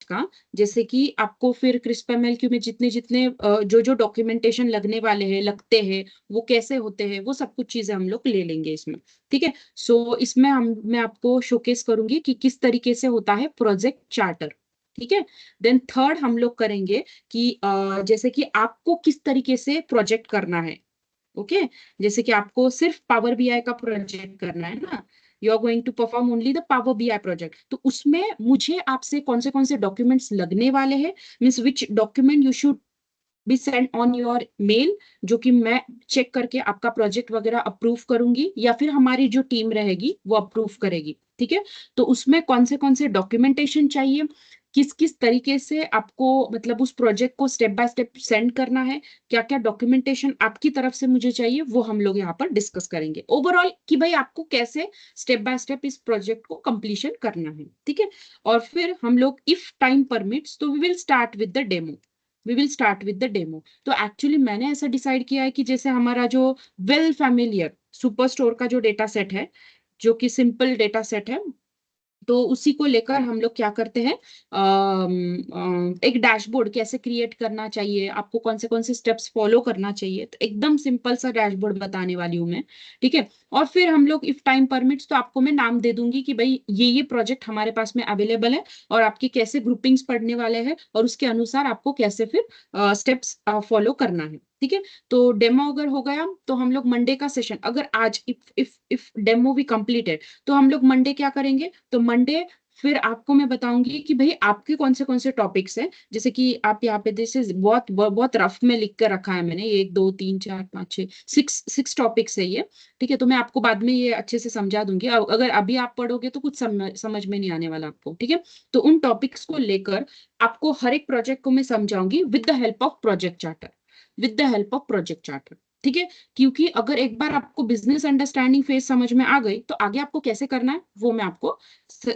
का, जैसे कि आपको फिर CRISP-MLQ में जितने जितने जो जो डॉक्यूमेंटेशन लगने वाले हैं, लगते हैं, वो कैसे होते हैं, वो सब कुछ चीजें हम लोग ले लेंगे इसमें। ठीक है। सो इसमें मैं आपको शोकेस करूंगी कि किस तरीके से होता है प्रोजेक्ट चार्टर। ठीक है। देन थर्ड हम लोग करेंगे कि जैसे कि आपको किस तरीके से प्रोजेक्ट करना है। ओके। जैसे कि आपको सिर्फ पावर बीआई का प्रोजेक्ट करना है ना, you are going to perform only the power BI project, तो उसमें मुझे आपसे कौन से डॉक्यूमेंट्स लगने वाले हैं, means which document you should be send on your mail, जो कि मैं चेक करके आपका प्रोजेक्ट वगैरह अप्रूव करूंगी, या फिर हमारी जो टीम रहेगी वो अप्रूव करेगी। ठीक है। तो उसमें कौन से डॉक्यूमेंटेशन चाहिए, किस किस तरीके से आपको मतलब उस प्रोजेक्ट को स्टेप बाय स्टेप सेंड करना है, क्या क्या डॉक्यूमेंटेशन आपकी तरफ से मुझे चाहिए, वो हम लोग यहाँ पर डिस्कस करेंगे ओवरऑल कि भाई आपको कैसे स्टेप बाय स्टेप इस प्रोजेक्ट को कंप्लीशन करना है। ठीक है। और फिर हम लोग इफ टाइम परमिट्स तो we will start with the demo. We will start with the demo. तो एक्चुअली मैंने ऐसा डिसाइड किया है कि जैसे हमारा जो वेल फैमिलियर सुपर स्टोर का जो डेटा सेट है, जो कि सिंपल डेटा सेट है, तो उसी को लेकर हम लोग क्या करते हैं, एक डैशबोर्ड कैसे क्रिएट करना चाहिए, आपको कौन से स्टेप्स फॉलो करना चाहिए, तो एकदम सिंपल सा डैशबोर्ड बताने वाली हूँ मैं। ठीक है। और फिर हम लोग इफ टाइम परमिट्स तो आपको मैं नाम दे दूंगी कि भाई ये प्रोजेक्ट हमारे पास में अवेलेबल है, और आपकी कैसे ग्रुपिंग्स पढ़ने वाले हैं, और उसके अनुसार आपको कैसे फिर स्टेप्स फॉलो करना है। ठीक है। तो डेमो अगर हो गया तो हम लोग मंडे का सेशन, अगर आज इफ डेमो भी कंप्लीटेड, तो हम लोग मंडे क्या करेंगे, तो मंडे फिर आपको मैं बताऊंगी कि भाई आपके कौन से टॉपिक्स हैं, जैसे कि आप यहाँ पे जैसे बहुत रफ में लिख कर रखा है मैंने, 1 2 3 4 5 6 सिक्स टॉपिक्स है ये। ठीक है। तो मैं आपको बाद में ये अच्छे से समझा दूंगी, अगर अभी आप पढ़ोगे तो कुछ समझ में नहीं आने वाला आपको। ठीक है। तो उन टॉपिक्स को लेकर आपको हर एक प्रोजेक्ट को मैं समझाऊंगी with the help of project charter, with the help of project charter. ठीक है। क्योंकि अगर एक बार आपको बिजनेस अंडरस्टैंडिंग फेज समझ में आ गई, तो आगे आपको कैसे करना है वो मैं आपको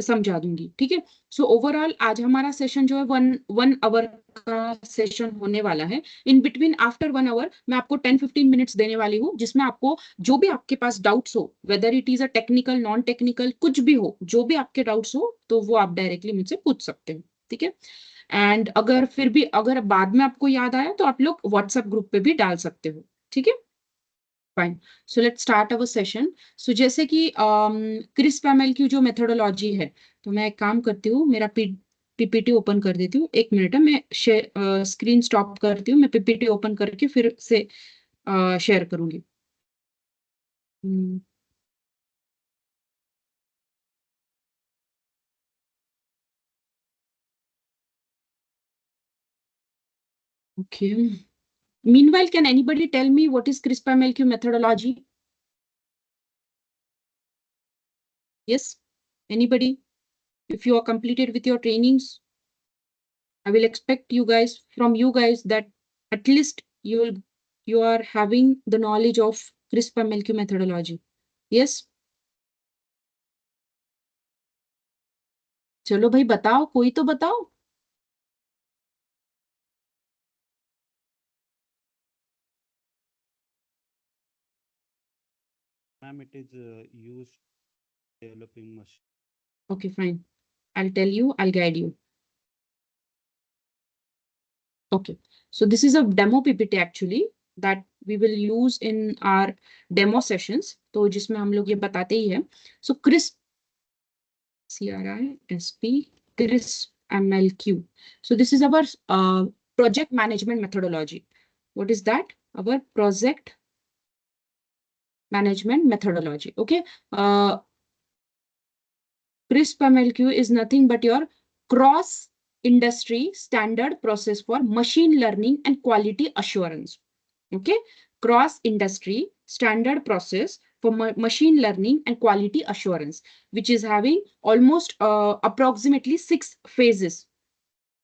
समझा दूंगी। ठीक है। सो ओवरऑल आज हमारा सेशन जो है वन आवर का सेशन होने वाला है। इन बिटवीन आफ्टर 1 आवर मैं आपको 10-15 मिनट्स देने वाली हूँ, जिसमें आपको जो भी आपके पास डाउट्स हो, whether it is a technical non technical कुछ भी हो, जो भी आपके डाउट्स हो, तो वो आप डायरेक्टली मुझसे पूछ सकते हो। ठीक है। एंड अगर फिर भी अगर बाद में आपको याद आया तो आप लोग व्हाट्सएप ग्रुप पे भी डाल सकते हो। ठीक है। Fine. So let's start our session. सो जैसे कि CRISP-ML की जो मेथोडोलॉजी है, तो मैं एक काम करती हूँ, मेरा पीपीटी ओपन कर देती हूँ। 1 मिनट है, मैं स्क्रीन स्टॉप करती हूँ, मैं पीपीटी ओपन करके फिर से शेयर करूंगी। Okay. Meanwhile, can anybody tell me what is CRISP-MLQ methodology? Yes? Anybody? If you are completed with your trainings, I will expect from you guys that at least you are having the knowledge of CRISP-MLQ methodology. Yes? चलो भाई बताओ, कोई तो बताओ। Ma'am, it is used developing machine. Okay, fine. I'll tell you, I'll guide you. Okay. So this is a demo PPT actually that we will use in our demo sessions. तो जिसमें हम लोग ये बताते ही हैं. So CRISP, CRISP-MLQ. So this is our project management methodology. What is that? Our project management methodology. Okay. CRISP-MLQ is nothing but your cross industry standard process for machine learning and quality assurance. Okay. Cross industry standard process for machine learning and quality assurance, which is having almost approximately 6 phases.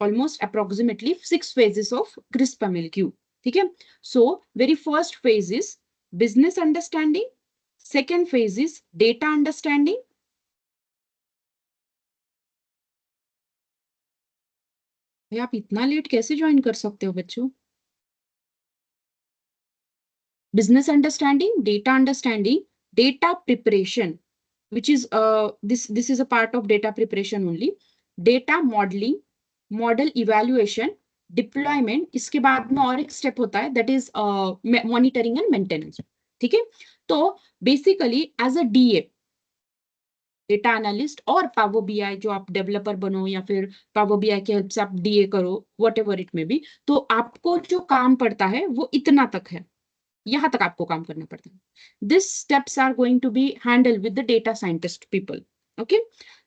Almost approximately 6 phases of CRISP-MLQ. Okay. So very first phase is business understanding. Second phase is data understanding. भाई आप इतना late कैसे join कर सकते हो बच्चों? Business understanding, data preparation, which is this is a part of data preparation only. Data modeling, model evaluation, deployment, इसके बाद में और एक स्टेप होता है that is monitoring and maintenance. ठीक है, तो basically as a DA, data analyst और पावर बीआई जो आप डेवलपर बनो या फिर पावर बीआई की हेल्प से आप डीए करो, वट एवर इट में बी, तो आपको जो काम पड़ता है वो इतना तक है, यहाँ तक आपको काम करना पड़ता है। This steps are going to be handle with the data scientist people. Okay,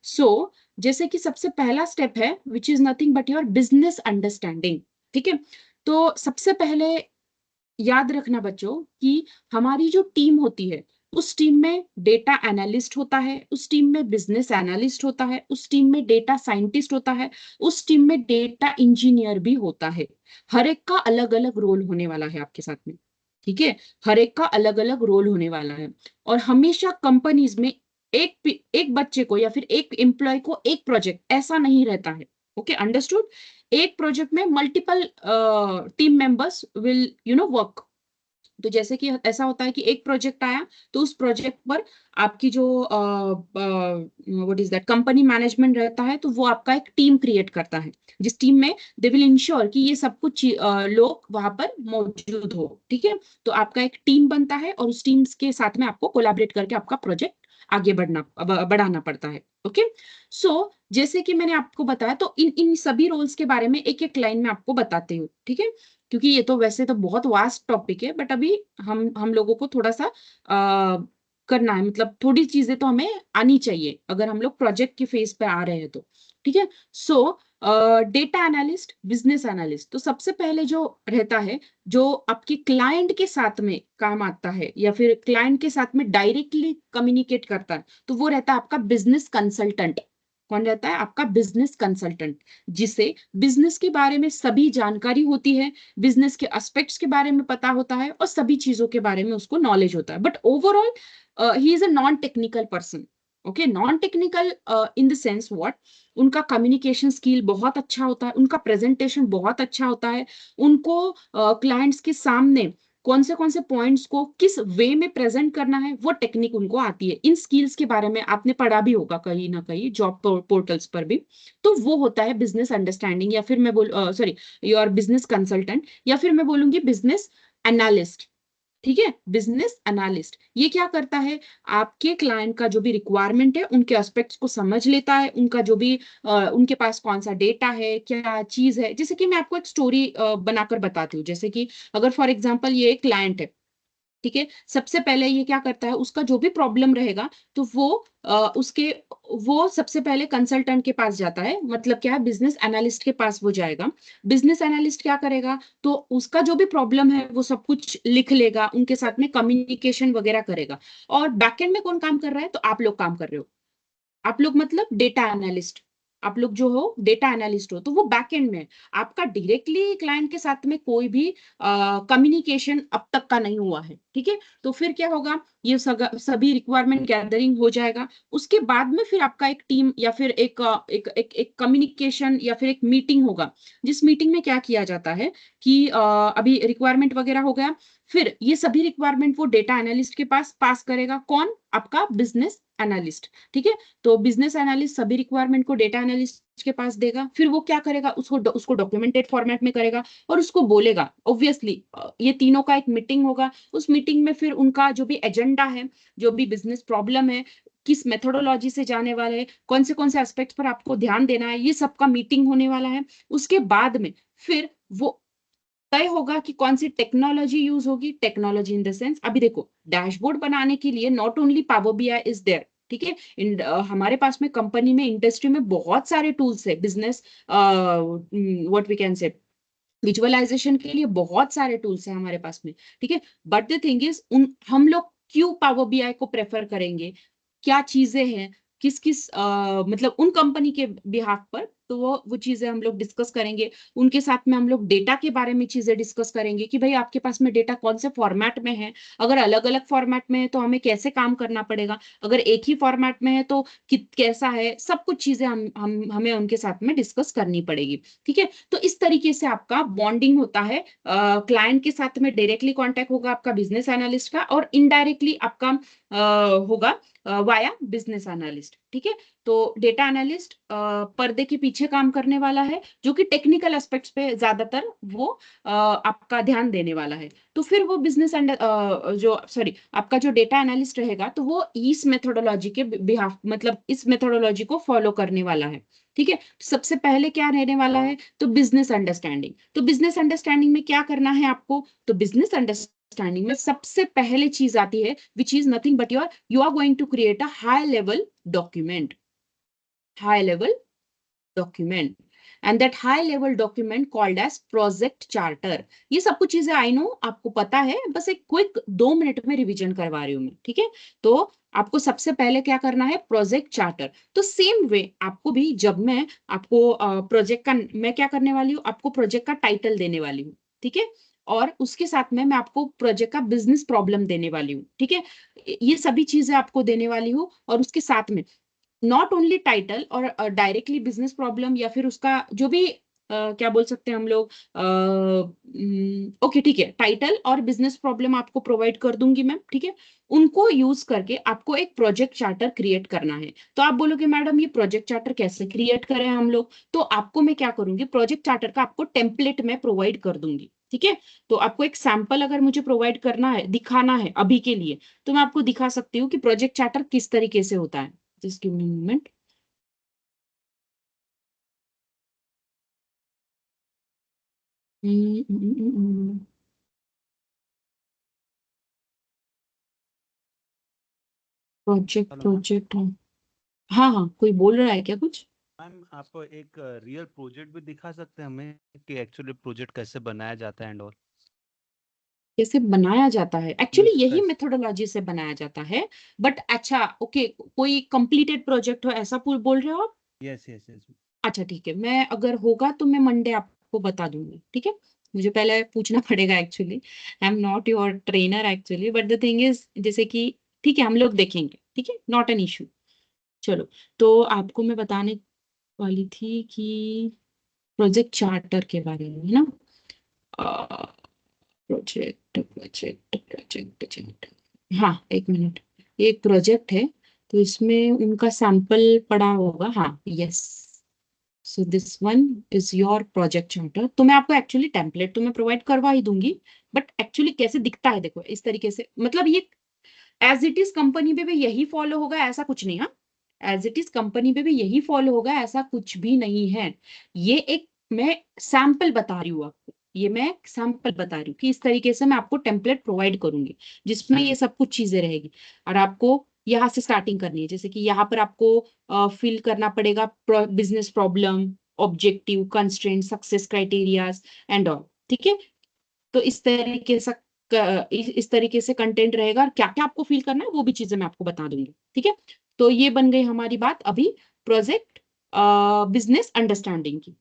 so जैसे कि सबसे पहला स्टेप है which is nothing but your business understanding. ठीक है, तो सबसे पहले याद रखना बच्चों कि हमारी जो टीम होती है, उस टीम में डेटा एनालिस्ट होता है, उस टीम में बिजनेस एनालिस्ट होता है, उस टीम में डेटा साइंटिस्ट होता है, उस टीम में डेटा इंजीनियर भी होता है। हर एक का अलग अलग रोल होने वाला है आपके साथ में। ठीक है, हर एक का अलग अलग रोल होने वाला है। और हमेशा कंपनीज में एक बच्चे को या फिर एक एम्प्लॉय को एक प्रोजेक्ट ऐसा नहीं रहता है। Okay, understood. एक प्रोजेक्ट में multiple team members will work. तो जैसे कि ऐसा होता है कि एक प्रोजेक्ट आया, तो उस प्रोजेक्ट पर आपकी जो what is that company management रहता है, तो वो आपका एक टीम क्रिएट करता है, जिस टीम में दे विल इंश्योर कि ये सब कुछ लोग वहां पर मौजूद हो। ठीक है, तो आपका एक टीम बनता है और उस टीम के साथ में आपको कोलैबोरेट करके आपका प्रोजेक्ट आगे बढ़ाना पड़ता है। ओके, सो जैसे कि मैंने आपको बताया, तो इन इन सभी रोल्स के बारे में एक एक लाइन में आपको बताती हूँ। ठीक है, क्योंकि ये तो वैसे तो बहुत वास्ट टॉपिक है, बट अभी हम लोगों को थोड़ा सा करना है, मतलब थोड़ी चीजें तो हमें आनी चाहिए अगर हम लोग प्रोजेक्ट की फेज पे आ रहे हैं तो। ठीक है, सो डेटा एनालिस्ट, बिजनेस एनालिस्ट, तो सबसे पहले जो रहता है, जो आपके क्लाइंट के साथ में काम आता है या फिर क्लाइंट के साथ में डायरेक्टली कम्युनिकेट करता है, तो वो रहता है आपका बिजनेस कंसल्टेंट। कौन रहता है? आपका बिजनेस कंसल्टेंट, जिसे बिजनेस के बारे में सभी जानकारी होती है, बिजनेस के एस्पेक्ट्स के बारे में पता होता है और सभी चीजों के बारे में उसको नॉलेज होता है। But overall he is a non technical person. Okay, non technical in the sense what, उनका कम्युनिकेशन स्किल बहुत अच्छा होता है, उनका प्रेजेंटेशन बहुत अच्छा होता है, उनको क्लाइंट्स के सामने कौन से पॉइंट्स को किस वे में प्रेजेंट करना है, वो टेक्निक उनको आती है। इन स्किल्स के बारे में आपने पढ़ा भी होगा कहीं ना कहीं जॉब पोर्टल्स पर भी। तो वो होता है बिजनेस अंडरस्टैंडिंग, या फिर मैं बोल सॉरी योर बिजनेस कंसल्टेंट, या फिर मैं बोलूंगी बिजनेस एनालिस्ट। ठीक है, बिजनेस एनालिस्ट ये क्या करता है? आपके क्लाइंट का जो भी रिक्वायरमेंट है, उनके एस्पेक्ट्स को समझ लेता है, उनका जो भी उनके पास कौन सा डेटा है, क्या चीज है। जैसे कि मैं आपको एक स्टोरी बनाकर बताती हूँ। जैसे कि अगर फॉर एग्जांपल ये एक क्लाइंट है, ठीक है, सबसे पहले ये क्या करता है, उसका जो भी प्रॉब्लम रहेगा, तो वो सबसे पहले कंसल्टेंट के पास जाता है, मतलब क्या है, बिजनेस एनालिस्ट के पास वो जाएगा। बिजनेस एनालिस्ट क्या करेगा, तो उसका जो भी प्रॉब्लम है वो सब कुछ लिख लेगा, उनके साथ में कम्युनिकेशन वगैरह करेगा। और बैकएंड में कौन काम कर रहा है? तो आप लोग काम कर रहे हो। आप लोग मतलब डेटा एनालिस्ट, आप लोग जो हो डेटा एनालिस्ट हो, तो वो बैकएंड में है। आपका डायरेक्टली क्लाइंट के साथ में कोई भी कम्युनिकेशन अब तक का नहीं हुआ है। ठीक है, तो फिर क्या होगा, ये सभी रिक्वायरमेंट गैदरिंग हो जाएगा। उसके बाद में फिर आपका एक टीम या फिर एक कम्युनिकेशन या फिर एक मीटिंग होगा, जिस मीटिंग में क्या किया जाता है कि अभी रिक्वायरमेंट वगैरह हो गया, फिर ये सभी रिक्वायरमेंट वो डेटा एनालिस्ट के पास पास करेगा। कौन? आपका बिजनेस एनालिस्ट। ठीक है, तो बिजनेस एनालिस्ट सभी रिक्वायरमेंट को डेटा एनालिस्ट के पास देगा, फिर वो क्या करेगा, उसको डॉक्यूमेंटेड फॉर्मेट में करेगा और उसको बोलेगा। ऑब्वियसली ये तीनों का एक मीटिंग होगा, उस मीटिंग में फिर उनका जो भी एजेंडा है, जो भी बिजनेस प्रॉब्लम है, किस मेथोडोलॉजी से जाने वाले हैं, कौन से एस्पेक्ट पर आपको ध्यान देना है, ये सबका मीटिंग होने वाला है। उसके बाद में फिर वो तय होगा कि कौन सी टेक्नोलॉजी यूज होगी। टेक्नोलॉजी इन द सेंस, अभी देखो, डैशबोर्ड बनाने के लिए not only power BI is there. ठीक है, हमारे पास में कंपनी में, इंडस्ट्री में बहुत सारे टूल्स है, business what we can say visualisation के लिए बहुत सारे टूल्स हैं हमारे पास में। ठीक है, बट द थिंग इज, उन हम लोग क्यों पावर बीआई को प्रेफर करेंगे, क्या चीजें हैं, किस किस मतलब उन कंपनी के बिहाफ पर, तो वो चीजें हम लोग डिस्कस करेंगे। उनके साथ में हम लोग डेटा के बारे में चीजें डिस्कस करेंगे कि भाई आपके पास में डेटा कौन से फॉर्मेट में है, अगर अलग अलग फॉर्मेट में है तो हमें कैसे काम करना पड़ेगा, अगर एक ही फॉर्मेट में है तो कैसा है, सब कुछ चीजें हमें उनके साथ में डिस्कस करनी पड़ेगी। ठीक है, तो इस तरीके से आपका बॉन्डिंग होता है, क्लाइंट के साथ में डायरेक्टली कांटेक्ट होगा आपका बिजनेस एनालिस्ट का, और इनडायरेक्टली आपका होगा वाया बिजनेस एनालिस्ट। ठीक है, तो डेटा एनालिस्ट पर्दे के पीछे काम करने वाला है, जो कि टेक्निकल एस्पेक्ट्स पे ज्यादातर वो आपका ध्यान देने वाला है। तो फिर वो बिजनेस जो सॉरी आपका जो डेटा एनालिस्ट रहेगा, तो वो इस मेथोडोलॉजी के बिहाफ मतलब इस मेथोडोलॉजी को फॉलो करने वाला है। ठीक है, सबसे पहले क्या रहने वाला है, तो बिजनेस अंडरस्टैंडिंग। तो बिजनेस अंडरस्टैंडिंग में क्या करना है आपको, तो बिजनेस अंडरस्टैंडिंग में सबसे पहले चीज आती है, which is nothing but you are going to create a high level document, high level document, and that high level document called as project charter। ये सब कुछ चीजें आई नो आपको पता है, बस एक क्विक 2 मिनट में रिवीजन करवा रही हूँ मैं। ठीक है, तो आपको सबसे पहले क्या करना है, प्रोजेक्ट चार्टर। तो सेम वे आपको भी, जब मैं आपको प्रोजेक्ट का मैं क्या करने वाली हूँ, आपको प्रोजेक्ट का टाइटल देने वाली हूँ। ठीक है, और उसके साथ में मैं आपको प्रोजेक्ट का बिजनेस प्रॉब्लम देने वाली हूँ। ठीक है, ये सभी चीजें आपको देने वाली हूँ, और उसके साथ में नॉट ओनली टाइटल और डायरेक्टली बिजनेस प्रॉब्लम, या फिर उसका जो भी क्या बोल सकते हैं हम लोग, ओके ठीक है, टाइटल और बिजनेस प्रॉब्लम आपको प्रोवाइड कर दूंगी मैं। ठीक है, उनको यूज करके आपको एक प्रोजेक्ट चार्टर क्रिएट करना है। तो आप बोलोगे मैडम ये प्रोजेक्ट चार्टर कैसे क्रिएट करें हम लोग, तो आपको मैं क्या करूंगी, प्रोजेक्ट चार्टर का आपको टेम्पलेट में प्रोवाइड कर दूंगी। ठीक है, तो आपको एक सैंपल अगर मुझे प्रोवाइड करना है, दिखाना है अभी के लिए, तो मैं आपको दिखा सकती हूँ कि प्रोजेक्ट चार्टर किस तरीके से होता है। Just give me a moment. Project hello ma'am. Project हाँ हाँ, कोई बोल रहा है क्या कुछ? मैम आप एक रियल प्रोजेक्ट भी दिखा सकते हैं हमें कि एक्चुअली प्रोजेक्ट कैसे बनाया जाता है एंड ऑल। कैसे बनाया जाता है, एक्चुअली मीन्स यही कैसे। मेथोडोलॉजी से बनाया जाता है। बट अच्छा ओके, कोई कंप्लीटेड प्रोजेक्ट हो ऐसा बोल रहे हो आप? Yes yes yes. अच्छा ठीक है, मैं अगर होगा तो मैं मंडे आपको बता दूंगी। ठीक है, मुझे पहले पूछना पड़ेगा actually, I am not your trainer actually, but the thing is जैसे कि ठीक है हम लोग देखेंगे। ठीक है, नॉट एन इशू। चलो, तो आपको मैं बताने वाली थी कि प्रोजेक्ट चार्टर के बारे में, है ना? प्रोजेक्ट प्रोजेक्ट प्रोजेक्ट प्रोजेक्ट हाँ, एक मिनट। ये एक प्रोजेक्ट है, तो इसमें उनका सैंपल पड़ा होगा। हाँ, yes, so this one is your project charter. तो मैं आपको एक्चुअली टेम्पलेट तो मैं प्रोवाइड करवा ही दूंगी, बट एक्चुअली कैसे दिखता है देखो इस तरीके से, मतलब ये एज इट इज कंपनी पे भी यही फॉलो होगा ऐसा कुछ नहीं। हाँ, एज इट इज कंपनी पे भी यही फॉलो होगा ऐसा कुछ भी नहीं है। ये एक मैं सैंपल बता रही हूँ आपको, ये मैं सैंपल बता रही हूँ कि इस तरीके से मैं आपको टेम्पलेट प्रोवाइड करूंगी, जिसमें ये सब कुछ चीजें रहेगी। और आपको यहाँ से स्टार्टिंग करनी है, जैसे कि यहाँ पर आपको फिल करना पड़ेगा business problem, objective, constraint, success criterias and all. ठीक है, तो इस तरीके से कंटेंट रहेगा, और क्या क्या आपको फील करना है वो भी चीजें मैं आपको बता दूंगी। ठीक है, तो ये बन गई हमारी बात अभी प्रोजेक्ट बिजनेस अंडरस्टैंडिंग की।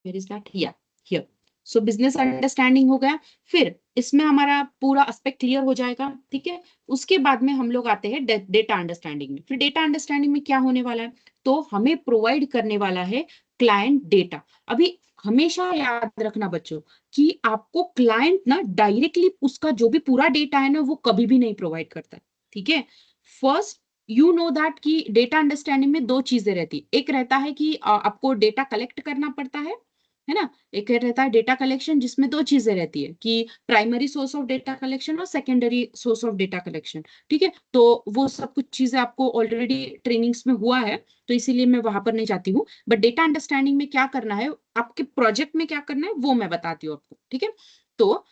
Where is that, here here. So business understanding हो गया, फिर इसमें हमारा पूरा एस्पेक्ट क्लियर हो जाएगा। ठीक है, उसके बाद में हम लोग आते हैं डेटा अंडरस्टैंडिंग में। फिर डेटा अंडरस्टैंडिंग में क्या होने वाला है, तो हमें प्रोवाइड करने वाला है क्लाइंट डेटा। अभी हमेशा याद रखना बच्चों कि आपको क्लाइंट ना डायरेक्टली उसका जो भी पूरा डेटा है ना वो कभी भी नहीं प्रोवाइड करता है। ठीक है, फर्स्ट यू नो दैट कि डेटा अंडरस्टैंडिंग में दो चीजें रहती है, एक रहता है कि आपको डेटा कलेक्ट करना पड़ता है ना, एक रहता है डेटा कलेक्शन, जिसमें दो चीजें रहती है कि primary source of data collection और secondary source of data collection. ठीक है, तो वो सब कुछ चीजें आपको ऑलरेडी ट्रेनिंग्स में हुआ है, तो इसीलिए मैं वहां पर नहीं जाती हूँ। बट डेटा अंडरस्टैंडिंग में क्या करना है, आपके प्रोजेक्ट में क्या करना है वो मैं बताती हूँ आपको। ठीक है, तो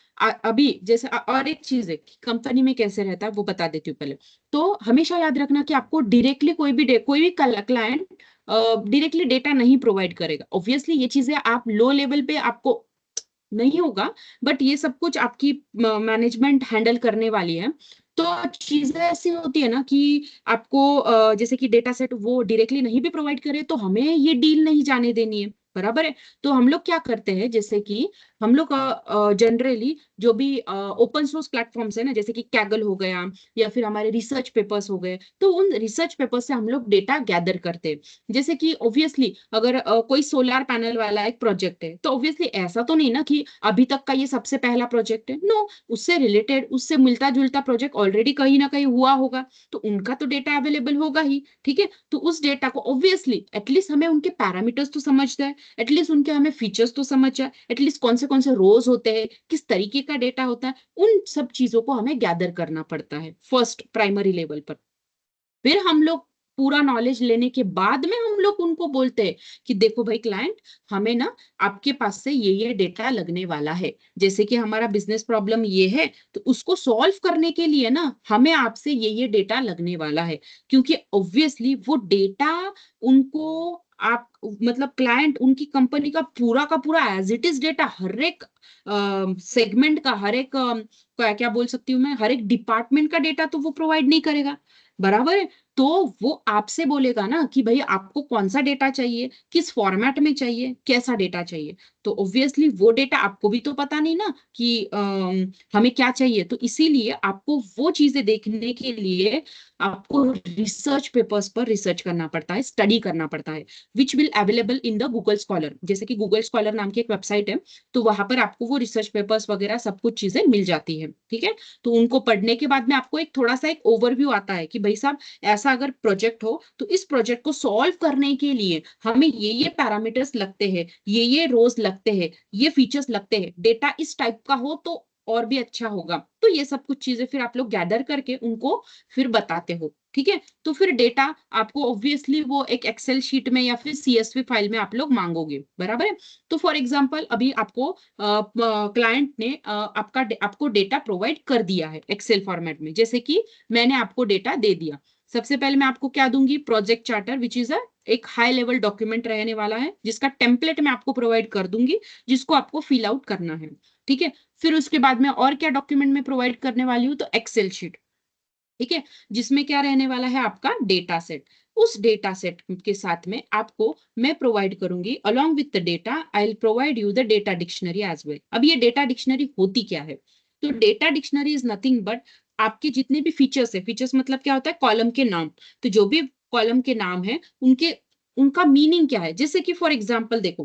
अभी जैसे और एक चीज है कि कंपनी में कैसे रहता है वो बता देती हूँ पहले। तो हमेशा याद रखना कि आपको डायरेक्टली कोई भी क्लाइंट डायरेक्टली डेटा नहीं प्रोवाइड करेगा। ऑब्वियसली ये चीजें आप लो लेवल पे आपको नहीं होगा, बट ये सब कुछ आपकी मैनेजमेंट हैंडल करने वाली है। तो चीजें ऐसी होती है ना कि आपको जैसे कि डेटा सेट वो डायरेक्टली नहीं भी प्रोवाइड करे तो हमें ये डील नहीं जाने देनी है, बराबर है। तो हम लोग क्या करते हैं, जैसे कि हम लोग जनरली जो भी ओपन सोर्स प्लेटफॉर्म्स है ना, जैसे कि कैगल हो गया या फिर हमारे रिसर्च पेपर्स हो गए, तो उन रिसर्च पेपर्स से हम लोग डेटा गैदर करते हैं। जैसे कि ऑब्वियसली अगर कोई सोलर पैनल वाला एक प्रोजेक्ट है, तो ऑब्वियसली ऐसा तो नहीं ना कि अभी तक का ये सबसे पहला प्रोजेक्ट है, नो, उससे रिलेटेड उससे मिलता जुलता प्रोजेक्ट ऑलरेडी कहीं ना कहीं हुआ होगा, तो उनका तो डेटा अवेलेबल होगा ही। ठीक है, तो उस डेटा को ऑब्वियसली एटलीस्ट हमें उनके पैरामीटर्स तो समझते हैं, एटलीस्ट उनके हमें फीचर्स तो समझ जाए, एटलीस्ट कौन से रोज होते हैं, किस तरीके का डेटा होता है, उन सब चीजों को हमें गैदर करना पड़ता है फर्स्ट प्राइमरी लेवल पर। फिर हम लोग पूरा नॉलेज लेने के बाद में हम लोग उनको बोलते हैं कि देखो भाई क्लाइंट, हमें ना आपके पास से ये डेटा लगने वाला है, जैसे कि हमारा बिजनेस प्रॉब्लम ये है, तो उसको सॉल्व करने के लिए ना हमें आपसे ये डेटा लगने वाला है। क्योंकि ऑब्वियसली वो डेटा उनको आप मतलब क्लाइंट उनकी कंपनी का पूरा एज इट इज डेटा हर एक सेगमेंट का, हर एक क्या क्या बोल सकती हूँ मैं, हर एक डिपार्टमेंट का डेटा तो वो प्रोवाइड नहीं करेगा, बराबर है। तो वो आपसे बोलेगा ना कि भाई आपको कौन सा डेटा चाहिए, किस फॉर्मेट में चाहिए, कैसा डेटा चाहिए। तो ऑब्वियसली वो डेटा आपको भी तो पता नहीं ना कि हमें क्या चाहिए, तो इसीलिए आपको वो चीजें देखने के लिए आपको रिसर्च पेपर्स पर रिसर्च करना पड़ता है, स्टडी करना पड़ता है, which will available in the Google scholar. जैसे कि गूगल स्कॉलर नाम की एक वेबसाइट है, तो वहां पर आपको वो रिसर्च पेपर्स वगैरह सब कुछ चीजें मिल जाती है। ठीक है, तो उनको पढ़ने के बाद में आपको एक थोड़ा सा एक ओवरव्यू आता है कि भाई साहब, ऐसा अगर प्रोजेक्ट हो तो इस प्रोजेक्ट को सॉल्व करने के लिए हमें ये पैरामीटर्स लगते हैं, ये रोज लगते हैं, ये फीचर्स लगते हैं, डेटा इस टाइप का हो तो और भी अच्छा होगा। तो ये सब कुछ चीजें फिर आप लोग गैदर करके उनको फिर बताते हो। ठीक है, तो फिर डेटा आपको ऑब्वियसली वो एक एक्सेल शीट में या फिर सीएसवी फाइल में आप लोग मांगोगे, बराबर है। तो फॉर एग्जांपल अभी आपको क्लाइंट ने आपको डेटा प्रोवाइड कर दिया है एक्सेल फॉर्मेट में, जैसे कि मैंने आपको डेटा दे दिया। सबसे पहले मैं आपको क्या दूंगी, प्रोजेक्ट चार्टर, विच इज अ एक हाई लेवल डॉक्यूमेंट रहने वाला है, जिसका टेम्पलेट मैं आपको प्रोवाइड कर दूंगी, जिसको आपको फिल आउट करना है। ठीक है, फिर उसके बाद में और क्या डॉक्यूमेंट में प्रोवाइड करने वाली हूँ, तो एक्सेल शीट। ठीक है, जिसमें क्या रहने वाला है, आपका डेटा सेट। उस डेटा सेट के साथ में आपको मैं प्रोवाइड करूंगी, along with the data I will provide you the data dictionary as well. अब ये डेटा डिक्शनरी होती क्या है, तो data dictionary is nothing but आपके जितने भी फीचर्स है, फीचर्स मतलब क्या होता है, कॉलम के नाम। तो जो भी कॉलम के नाम है उनके उनका मीनिंग क्या है, जैसे कि फॉर एग्जाम्पल देखो,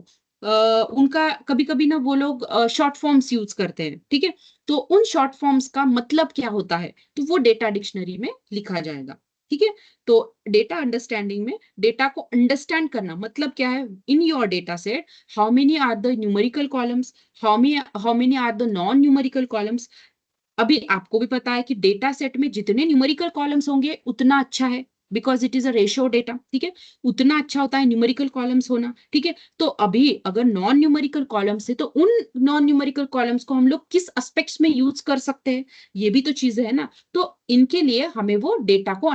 उनका कभी कभी ना वो लोग शॉर्ट फॉर्म्स यूज करते हैं। ठीक है, तो उन शॉर्ट फॉर्म्स का मतलब क्या होता है, तो वो डेटा डिक्शनरी में लिखा जाएगा। ठीक है, तो डेटा अंडरस्टैंडिंग में डेटा को अंडरस्टैंड करना मतलब क्या है, in your data set how many are the numerical columns, how many are the non numerical columns. अभी आपको भी पता है कि डेटा सेट में जितने न्यूमेरिकल कॉलम्स होंगे उतना अच्छा है, because it is a ratio data. ठीक है, उतना अच्छा होता है न्यूमेरिकल कॉलम्स होना। ठीक है, तो अभी अगर नॉन न्यूमेरिकल कॉलम्स है, तो उन नॉन न्यूमेरिकल कॉलम्स को हम लोग किस एस्पेक्ट्स में यूज कर सकते हैं, ये भी तो चीजें है ना। तो इनके लिए हमें वो डेटा को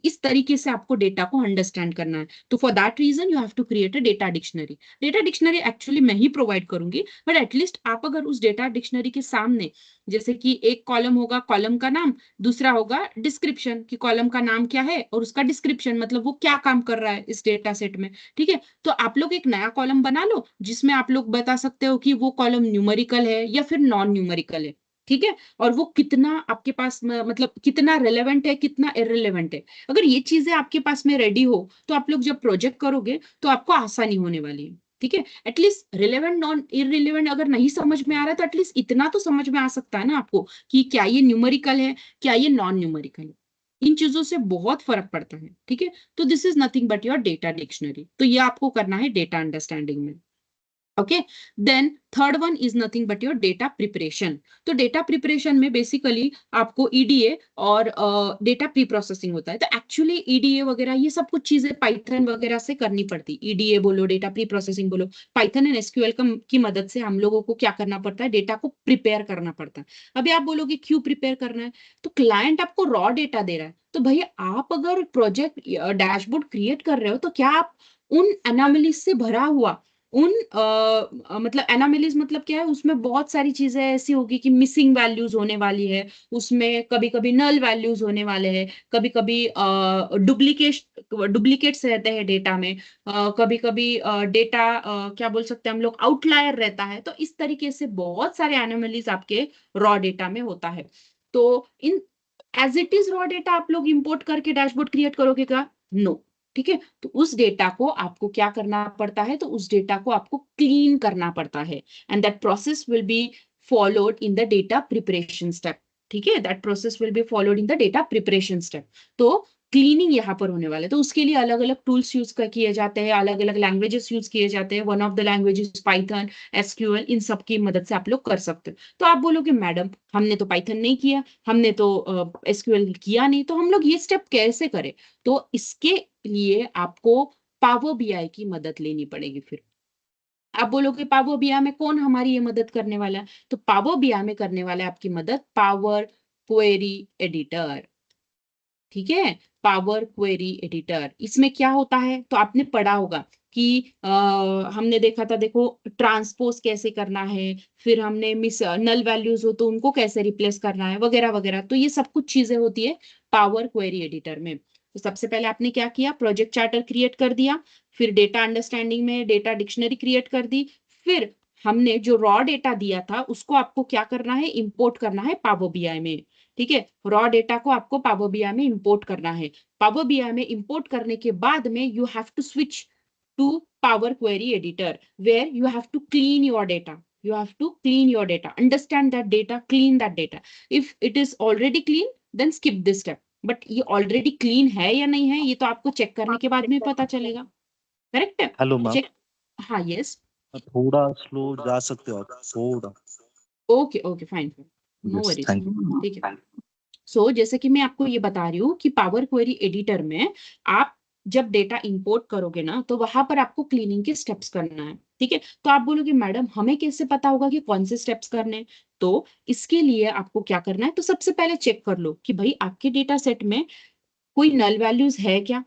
इस तरीके से आपको डेटा को अंडरस्टैंड करना है। तो for that reason you have to create a data dictionary. Data dictionary actually मैं ही प्रोवाइड करूंगी, बट एटलीस्ट आप अगर उस डेटा डिक्शनरी के सामने, जैसे कि एक कॉलम होगा कॉलम का नाम, दूसरा होगा डिस्क्रिप्शन कि कॉलम का नाम क्या है और उसका डिस्क्रिप्शन मतलब वो क्या काम कर रहा है इस डेटा सेट में। ठीक है, तो आप लोग एक नया कॉलम बना लो जिसमें आप लोग बता सकते हो कि वो कॉलम न्यूमेरिकल है या फिर नॉन न्यूमेरिकल है। ठीक है, और वो कितना आपके पास मतलब कितना रेलेवेंट है, कितना इररिलेवेंट है। अगर ये चीजें आपके पास में रेडी हो, तो आप लोग जब प्रोजेक्ट करोगे तो आपको आसानी होने वाली है। ठीक है, एटलीस्ट रिलेवेंट नॉन इररिलेवेंट अगर नहीं समझ में आ रहा है, तो एटलीस्ट इतना तो समझ में आ सकता है ना आपको कि क्या ये न्यूमेरिकल है, क्या ये नॉन न्यूमेरिकल है। इन चीजों से बहुत फर्क पड़ता है। ठीक है, तो this is nothing but your data dictionary, तो ये आपको करना है डेटा अंडरस्टैंडिंग में। Okay, then third one is nothing but your data preparation. तो डेटा प्रिपरेशन में बेसिकली आपको ईडीए और डेटा प्री प्रोसेसिंग होता है। तो एक्चुअली ईडीए वगैरह ये सब कुछ चीजें पाइथन वगैरह से करनी पड़ती, ईडीए बोलो, डेटा प्री प्रोसेसिंग बोलो, पाइथन एंड एसक्यूएल की मदद से हम लोगों को क्या करना पड़ता है, डेटा को प्रिपेयर करना पड़ता है। अभी आप बोलोगे क्यों प्रिपेयर करना है, तो क्लाइंट आपको रॉ डेटा दे रहा है, तो भैया आप अगर प्रोजेक्ट डैशबोर्ड क्रिएट कर रहे हो, तो क्या आप उन एनालिसिस से भरा हुआ उन मतलब एनामेलीज मतलब क्या है, उसमें बहुत सारी चीजें ऐसी होगी कि मिसिंग वैल्यूज होने वाली है, उसमें कभी कभी नल वैल्यूज होने वाले हैं, कभी कभी डुप्लीकेट्स रहते हैं डेटा में, कभी कभी डेटा क्या बोल सकते हैं हम लोग, आउटलायर रहता है। तो इस तरीके से बहुत सारे एनामेलीज आपके रॉ डेटा में होता है। तो in as it is raw data आप लोग इंपोर्ट करके डैशबोर्ड क्रिएट करोगे क्या? नो। ठीक है, तो उस डेटा को आपको क्या करना पड़ता है, तो उस डेटा को आपको क्लीन करना पड़ता है, and that process will be followed in the data preparation step. ठीक है, that process will be followed in the data preparation step. तो क्लीनिंग यहाँ पर होने वाला है, तो उसके लिए अलग अलग टूल्स यूज किए जाते हैं, अलग अलग लैंग्वेजेस यूज किए जाते हैं। One of the languages Python, SQL, इन सब की मदद से आप लोग कर सकते हो। तो आप बोलोगे मैडम हमने तो पाइथन नहीं किया, हमने तो एसक्यूएल किया नहीं, तो हम लोग ये स्टेप कैसे करें? तो इसके लिए आपको पावर बीआई की मदद लेनी पड़ेगी। फिर आप बोलोगे पावर बीआई में कौन हमारी ये मदद करने वाला है? तो पावर बीआई में करने वाला है आपकी मदद पावर क्वेरी एडिटर। ठीक है, पावर क्वेरी एडिटर, इसमें क्या होता है तो आपने पढ़ा होगा कि हमने देखा था, देखो ट्रांसपोज कैसे करना है, फिर हमने मिस नल वैल्यूज हो तो उनको कैसे रिप्लेस करना है, वगैरह वगैरह। तो ये सब कुछ चीजें होती है पावर क्वेरी एडिटर में। तो सबसे पहले आपने क्या किया, प्रोजेक्ट चार्टर क्रिएट कर दिया, फिर डेटा अंडरस्टैंडिंग में डेटा डिक्शनरी क्रिएट कर दी, फिर हमने जो रॉ डेटा दिया था उसको आपको क्या करना है, इंपोर्ट करना है पावर बीआई में। ठीक है, रॉ डेटा को आपको पावर बीआई में इंपोर्ट करना है। पावर बीआई में इंपोर्ट करने के बाद में you have to switch to power query editor, where you have to clean your data. You have to clean your data, understand that data, clean that data. If it is already clean, then skip this step. But ये already clean है या नहीं है, ये तो आपको check करने के बाद में पता चलेगा। करेक्ट है? Hello ma'am, check. हाँ, यस। थोड़ा स्लो जा सकते हो आप थोड़ा? Okay okay, fine, no yes, worries. Thank you. ठीक है। जैसे कि मैं आपको ये बता रही हूँ कि पावर क्वेरी एडिटर में आप जब डेटा इंपोर्ट करोगे ना, तो वहां पर आपको क्लीनिंग के स्टेप्स करना है। ठीक है, तो आप बोलोगे मैडम हमें कैसे पता होगा कि कौन से स्टेप्स करने हैं? तो इसके लिए आपको क्या करना है, तो सबसे पहले चेक कर लो कि भाई आपके डेटा सेट में कोई नल वैल्यूज है क्या।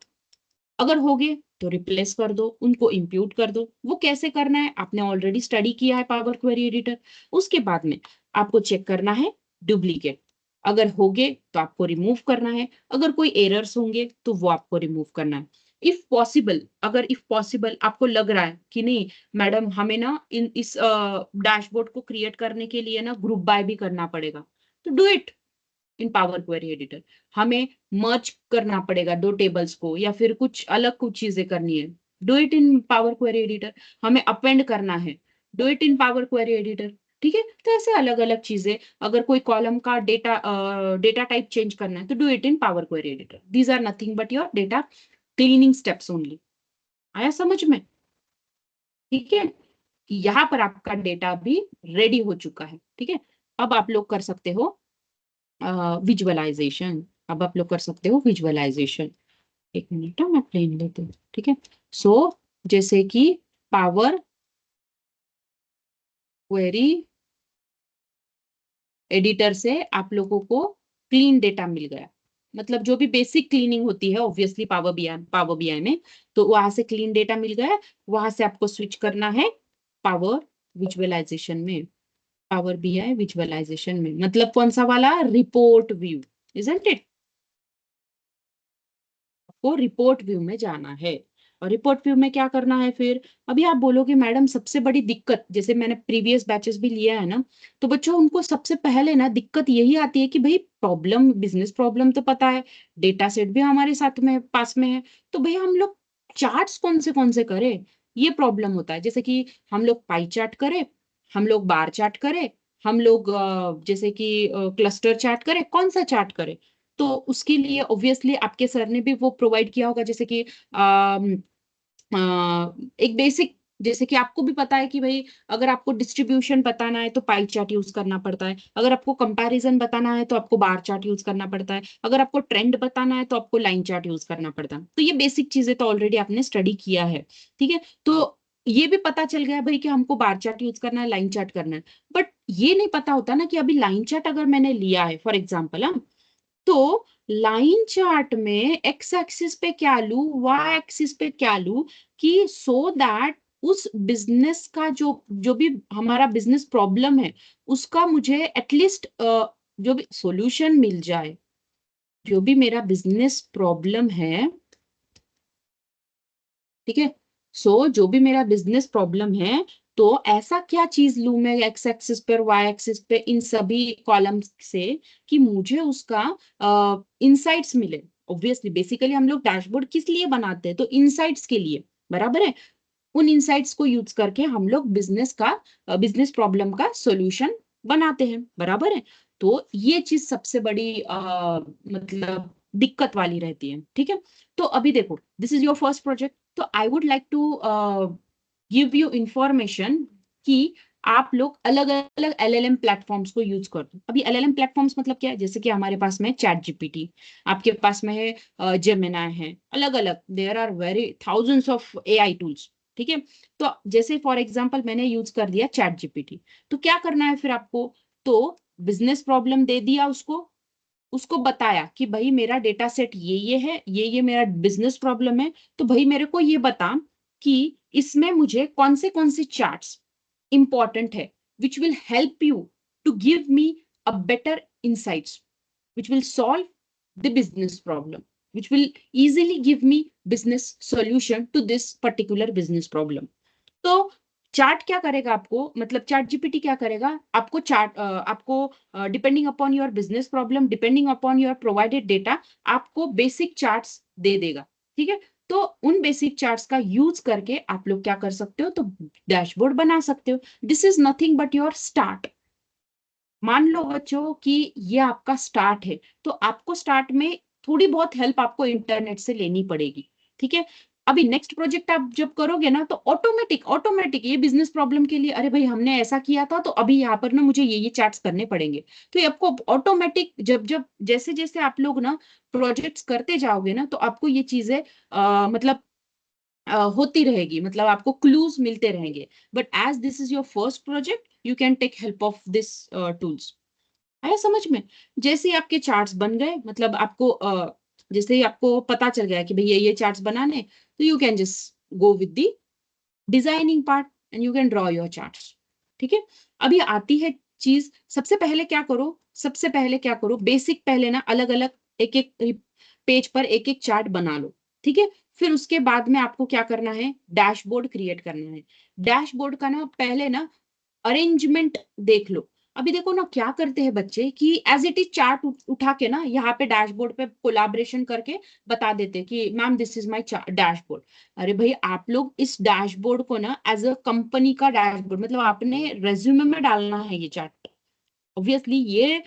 अगर होगे तो रिप्लेस कर दो, उनको इंप्यूट कर दो। वो कैसे करना है आपने ऑलरेडी स्टडी किया है पावर क्वेरी एडिटर। उसके बाद में आपको चेक करना है डुप्लीकेट, अगर होगे तो आपको रिमूव करना है, अगर कोई एरर्स होंगे तो वो आपको रिमूव करना है। इफ पॉसिबल, अगर इफ पॉसिबल आपको लग रहा है कि नहीं मैडम हमें ना इस डैशबोर्ड को क्रिएट करने के लिए ना ग्रुप बाय भी करना पड़ेगा, तो do it in power query editor. हमें मर्ज करना पड़ेगा दो टेबल्स को, या फिर कुछ अलग कुछ चीजें करनी है, do it in power query editor. हमें अपेंड करना है, do it in power query editor. ठीक है, तो ऐसे अलग अलग चीजें, अगर कोई कॉलम का डेटा टाइप चेंज करना है तो do it in power query editor. These are nothing but your data cleaning steps only. आया समझ में? ठीक है, यहाँ पर आपका डेटा भी रेडी हो चुका है। ठीक है, अब आप लोग कर सकते हो विजुअलाइजेशन। अब आप लोग कर सकते हो विजुअलाइजेशन। एक मिनट, मैं प्लेन लेती हूँ। ठीक है, सो जैसे कि पावर क्वेरी एडिटर से आप लोगों को क्लीन डेटा मिल गया, मतलब जो भी बेसिक क्लीनिंग होती है ऑब्वियसली पावर बीआई में, तो वहां से क्लीन डेटा मिल गया। वहां से आपको स्विच करना है पावर विजुअलाइजेशन में। पावर बीआई विजुअलाइजेशन में मतलब कौन सा वाला, रिपोर्ट व्यू, इजंट इट? को रिपोर्ट व्यू में जाना है। और रिपोर्ट व्यू में क्या करना है फिर? अभी आप बोलोगे मैडम सबसे बड़ी दिक्कत, जैसे मैंने प्रीवियस बैचेस भी लिया है ना, तो बच्चों उनको सबसे पहले ना दिक्कत यही आती है कि भाई प्रॉब्लम, बिजनेस प्रॉब्लम तो पता है, डेटा सेट भी हमारे साथ में पास में है, तो भैया हम लोग चार्ट्स कौन से करें, ये प्रॉब्लम होता है। जैसे कि हम लोग पाई चार्ट करें, हम लोग बार चार्ट करें, हम लोग जैसे कि क्लस्टर चार्ट करें, कौन सा चार्ट करें? तो उसके लिए ऑब्वियसली आपके सर ने भी वो प्रोवाइड किया होगा, जैसे कि एक बेसिक, जैसे कि आपको भी पता है कि भाई अगर आपको डिस्ट्रीब्यूशन बताना है तो पाई चार्ट यूज करना पड़ता है, अगर आपको कंपैरिजन बताना है तो आपको बार चार्ट यूज करना पड़ता है, अगर आपको ट्रेंड बताना है तो आपको लाइन चार्ट यूज करना पड़ता है। तो ये बेसिक चीजें तो ऑलरेडी आपने स्टडी किया है। ठीक है, तो ये भी पता चल गया भाई कि हमको बार चार्ट यूज करना है, लाइन चार्ट करना है। बट ये नहीं पता होता ना कि अभी लाइन चार्ट अगर मैंने लिया है फॉर एग्जाम्पल, तो लाइन चार्ट में एक्स एक्सिस पे क्या लू, वाई एक्सिस पे क्या लू, कि सो दैट उस बिजनेस का जो जो भी हमारा बिजनेस प्रॉब्लम है उसका मुझे एटलीस्ट जो भी सॉल्यूशन मिल जाए। जो भी मेरा बिजनेस प्रॉब्लम है, ठीक है, जो भी मेरा बिजनेस प्रॉब्लम है, तो ऐसा क्या चीज लूं मैं एक्स एक्सिस पर, वाई एक्सिस पे, इन सभी कॉलम्स से, कि मुझे उसका इंसाइट्स मिले। ऑब्वियसली बेसिकली हम लोग डैशबोर्ड किस लिए बनाते हैं, तो इंसाइट्स के लिए, बराबर है। उन इंसाइट्स को यूज करके हम लोग बिजनेस प्रॉब्लम का सॉल्यूशन बनाते हैं, बराबर है। तो ये चीज सबसे बड़ी मतलब दिक्कत वाली रहती है, ठीक है। तो अभी देखो, this is your first project, तो I would like to give you information कि आप लोग अलग अलग एलएलएम प्लेटफॉर्म्स को यूज कर दो। अभी एलएलएम प्लेटफॉर्म्स मतलब क्या है, जैसे कि हमारे पास में चैट जीपीटी, आपके पास में है जेमिनाई है, अलग अलग there are very thousands of AI tools, ठीक है। तो जैसे फॉर एग्जांपल मैंने यूज कर दिया चैट जीपीटी, तो क्या करना है फिर आपको, तो बिजनेस प्रॉब्लम दे दिया उसको, उसको बताया कि भाई मेरा डेटा सेट ये है, ये मेरा बिजनेस प्रॉब्लम है, तो भाई मेरे को ये बता कि इसमें मुझे कौन से चार्ट्स इंपॉर्टेंट है which will help you to give me a better insights which will solve the business problem, which will easily give me business solution to this particular business problem. तो चार्ट क्या करेगा आपको, मतलब chat GPT क्या करेगा आपको, chart आपको depending upon your business problem, depending upon your provided data, आपको बेसिक चार्ट्स दे देगा, ठीक है। तो उन बेसिक चार्ट्स का यूज करके आप लोग क्या कर सकते हो, तो डैशबोर्ड बना सकते हो। This is nothing but your start. मान लो बच्चों कि ये आपका स्टार्ट है, तो आपको स्टार्ट में थोड़ी बहुत हेल्प आपको इंटरनेट से लेनी पड़ेगी, ठीक है। अभी नेक्स्ट प्रोजेक्ट आप जब करोगे ना, तो ऑटोमेटिक ऑटोमेटिक ये बिजनेस प्रॉब्लम के लिए, अरे भाई हमने ऐसा किया था, तो अभी यहाँ पर ना मुझे ये चार्ट्स करने पड़ेंगे। तो ये आपको ऑटोमेटिक जब जब जैसे जैसे आप लोग ना प्रोजेक्ट्स करते जाओगे ना, तो आपको ये चीजें मतलब होती रहेगी, मतलब आपको क्लूज मिलते रहेंगे। But as this is your first project, you can take help of this tools. आया समझ में। जैसे ही आपके चार्ट्स बन गए, मतलब आपको जैसे ही आपको पता चल गया कि भाई ये चार्ट्स बनाने, तो you can just go with the designing part and you can draw your charts, ठीक है। अभी आती है चीज, सबसे पहले क्या करो, सबसे पहले क्या करो, बेसिक पहले ना अलग अलग एक एक पेज पर एक एक चार्ट बना लो, ठीक है। फिर उसके बाद में आपको क्या करना है, डैशबोर्ड क्रिएट करना है। डैशबोर्ड का ना पहले ना अरेंजमेंट देख लो। अभी देखो ना क्या करते हैं बच्चे कि एज इट इज चार्ट उठा के ना यहाँ पे डैशबोर्ड पे कोलाब्रेशन करके बता देते हैं कि ma'am this is my dashboard. अरे भाई आप लोग इस डैशबोर्ड को ना एज अ कंपनी का डैशबोर्ड, मतलब आपने रेज्यूमे में डालना है ये चार्ट। ऑब्वियसली ये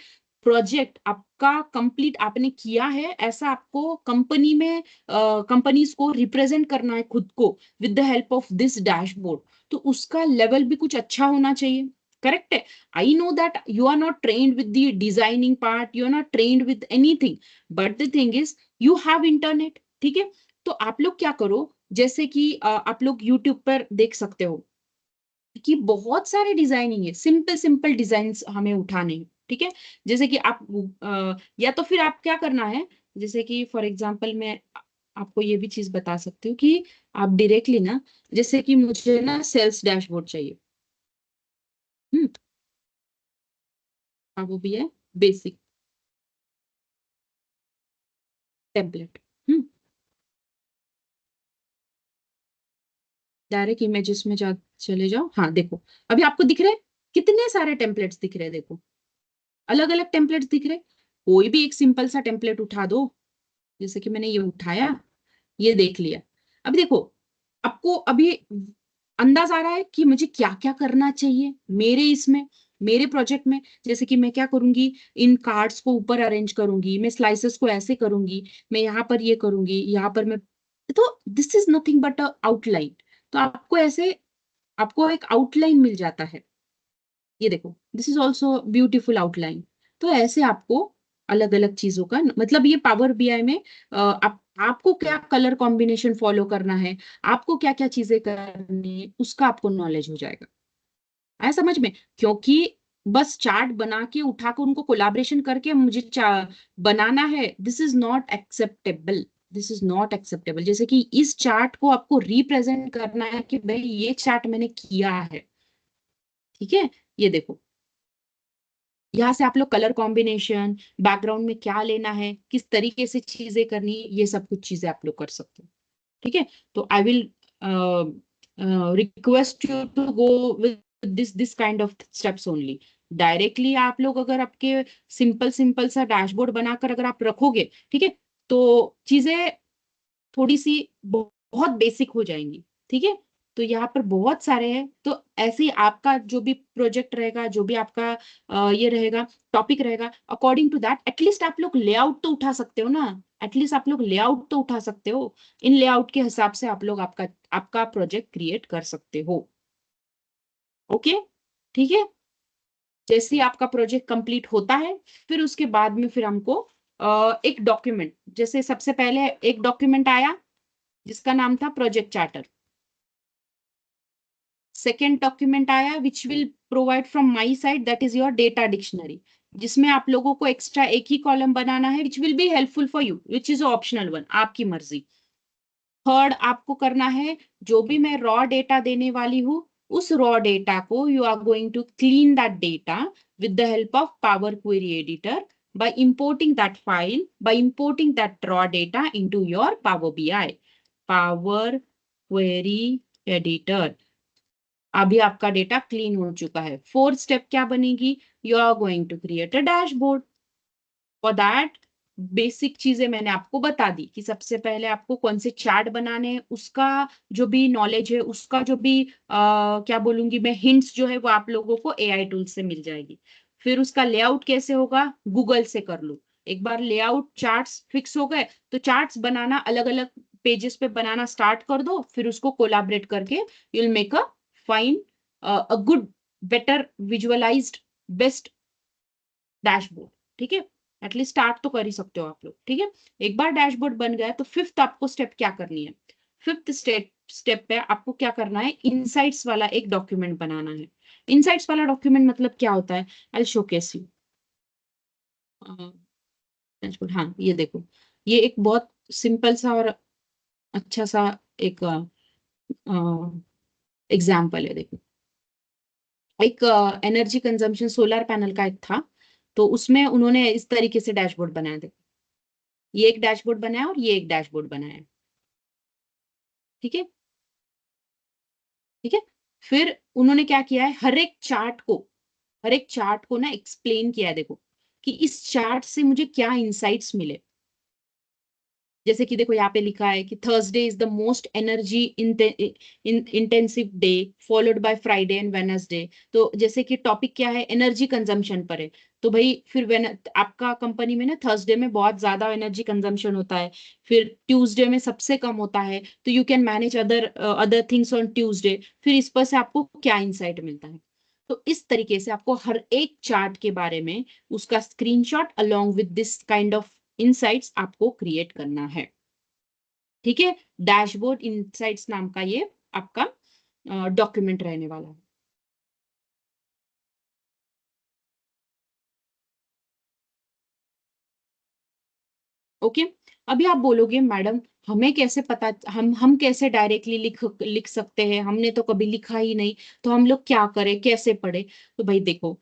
प्रोजेक्ट आपका कंप्लीट आपने किया है, ऐसा आपको कंपनी में कंपनीज को रिप्रेजेंट करना है खुद को with the help of this dashboard. तो उसका लेवल भी कुछ अच्छा होना चाहिए, करेक्ट है। I know that you are not trained with the designing part, you are not trained with anything, but the thing is you have internet, ठीक है। तो आप लोग क्या करो, जैसे कि आप लोग यूट्यूब पर देख सकते हो कि बहुत सारे डिजाइनिंग है, सिंपल सिंपल डिजाइन हमें उठाने हैं, ठीक है। जैसे कि आप या तो फिर आप क्या करना है, जैसे कि फॉर एग्जांपल मैं आपको ये भी चीज बता सकती हूँ कि आप डायरेक्टली ना, जैसे कि मुझे ना सेल्स डैशबोर्ड चाहिए, हम्म, और वो भी है बेसिक टेम्पलेट, डायरेक्ट इमेजेस में जा चले जाओ, हाँ देखो, अभी आपको दिख रहे हैं कितने सारे टेम्पलेट्स दिख रहे हैं, देखो अलग अलग टेम्पलेट्स दिख रहे हैं। कोई भी एक सिंपल सा टेम्पलेट उठा दो, जैसे कि मैंने ये उठाया, ये देख लिया। अभी देखो, आपको अभी अंदाज आ रहा है कि मुझे क्या क्या करना चाहिए मेरे इसमें, मेरे प्रोजेक्ट में। जैसे कि मैं क्या करूंगी, इन कार्ड्स को ऊपर अरेंज करूंगी, मैं स्लाइसेस को ऐसे करूंगी, मैं यहाँ पर ये करूंगी, यहाँ पर मैं, तो this is nothing but a outline. तो आपको ऐसे आपको एक आउटलाइन मिल जाता है, ये देखो this is also beautiful outline. तो ऐसे आपको अलग अलग चीजों का मतलब, ये पावर बीआई में आपको क्या कलर कॉम्बिनेशन फॉलो करना है, आपको क्या क्या चीजें करनी है, उसका आपको नॉलेज हो जाएगा। आया समझ में। क्योंकि बस चार्ट बना के उठा के उनको कोलाब्रेशन करके मुझे बनाना है, this is not acceptable. This is not acceptable. जैसे कि इस चार्ट को आपको रिप्रेजेंट करना है कि भाई ये चार्ट मैंने किया है, ठीक है। ये देखो, यहाँ से आप लोग कलर कॉम्बिनेशन, बैकग्राउंड में क्या लेना है, किस तरीके से चीजें करनी है, ये सब कुछ चीजें आप लोग कर सकते हो, ठीक है। तो I will request you to go with this kind of steps only. Directly आप लोग अगर आपके सिंपल सिंपल सा डैशबोर्ड बनाकर अगर आप रखोगे, ठीक है, तो चीजें थोड़ी सी बहुत बेसिक हो जाएंगी, ठीक है। तो यहाँ पर बहुत सारे हैं, तो ऐसे ही आपका जो भी प्रोजेक्ट रहेगा, जो भी आपका ये रहेगा, टॉपिक रहेगा, अकॉर्डिंग टू दैट एटलीस्ट आप लोग लेआउट तो उठा सकते हो ना। एटलीस्ट आप लोग लेआउट तो उठा सकते हो। इन लेआउट के हिसाब से आप लोग आपका आपका प्रोजेक्ट क्रिएट कर सकते हो। ओके, ठीक है। जैसे ही आपका प्रोजेक्ट कंप्लीट होता है, फिर उसके बाद में फिर हमको एक डॉक्यूमेंट, जैसे सबसे पहले एक डॉक्यूमेंट आया जिसका नाम था प्रोजेक्ट चार्टर। सेकेंड डॉक्यूमेंट आया which will provide from my side, that is your data dictionary, जिसमें आप लोगों को एक्स्ट्रा एक ही कॉलम बनाना है, which will be helpful for you, which is optional one, आपकी मर्जी। थर्ड आपको करना है, जो भी मैं रॉ डेटा देने वाली हूँ, उस रॉ डेटा को you are going to clean that data with the help of power query editor by importing that file, by importing that raw data into your Power BI, Power Query Editor। अभी आपका data clean हो चुका है। Fourth step क्या बनेगी, you are going to create a dashboard. For that basic चीजें मैंने आपको बता दी कि सबसे पहले आपको कौन से चार्ट बनाने हैं, उसका जो भी नॉलेज है, उसका जो भी क्या बोलूंगी मैं, हिंट्स जो है वो आप लोगों को एआई टूल से मिल जाएगी। फिर उसका लेआउट कैसे होगा, गूगल से कर लो। एक बार लेआउट चार्ट्स फिक्स हो गए, तो चार्ट्स बनाना अलग अलग पेजेस पे बनाना स्टार्ट कर दो, फिर उसको कोलाबरेट करके you will make a fine a good better visualised best dashboard, ठीक है। एटलीस्ट स्टार्ट तो कर ही सकते हो आप लोग, ठीक है। एक बार डैशबोर्ड बन गया तो फिफ्थ आपको स्टेप क्या करनी है, फिफ्थ स्टेप पे आपको क्या करना है, इनसाइट्स वाला एक डॉक्यूमेंट बनाना है। इनसाइट्स वाला डॉक्यूमेंट मतलब क्या होता है, आई शोकेस यू डैशबोर्ड। हाँ, ये देखो, ये एक बहुत सिंपल सा और अच्छा सा एक एग्जाम्पल है। देखो, एक एनर्जी कंजम्पशन सोलर पैनल का एक था, तो उसमें उन्होंने इस तरीके से डैशबोर्ड बनाए थे। ये एक डैशबोर्ड बनाया और ये एक डैशबोर्ड बनाया, ठीक है, ठीक है। फिर उन्होंने क्या किया है, हर एक चार्ट को ना एक्सप्लेन किया है। देखो कि इस चार्ट से मुझे क्या इंसाइट्स मिले। जैसे कि देखो यहाँ पे लिखा है कि Thursday is the most energy intensive day, followed by Friday and Wednesday. तो जैसे कि टॉपिक क्या है, एनर्जी कंजम्पशन पर है, तो भाई फिर आपका कंपनी में ना थर्सडे में बहुत ज्यादा एनर्जी कंजम्पशन होता है, फिर ट्यूसडे में सबसे कम होता है, तो you can manage other things on Tuesday. फिर इस पर से आपको क्या इंसाइट मिलता है। तो इस तरीके से आपको हर एक चार्ट के बारे में उसका screenshot along with this kind of insights आपको क्रिएट करना है, ठीक है। डैशबोर्ड इनसाइट्स नाम का ये आपका डॉक्यूमेंट रहने वाला है। ओके। अभी आप बोलोगे मैडम हमें कैसे पता, हम कैसे डायरेक्टली लिख लिख सकते हैं, हमने तो कभी लिखा ही नहीं, तो हम लोग क्या करें, कैसे पढ़े। तो भाई देखो,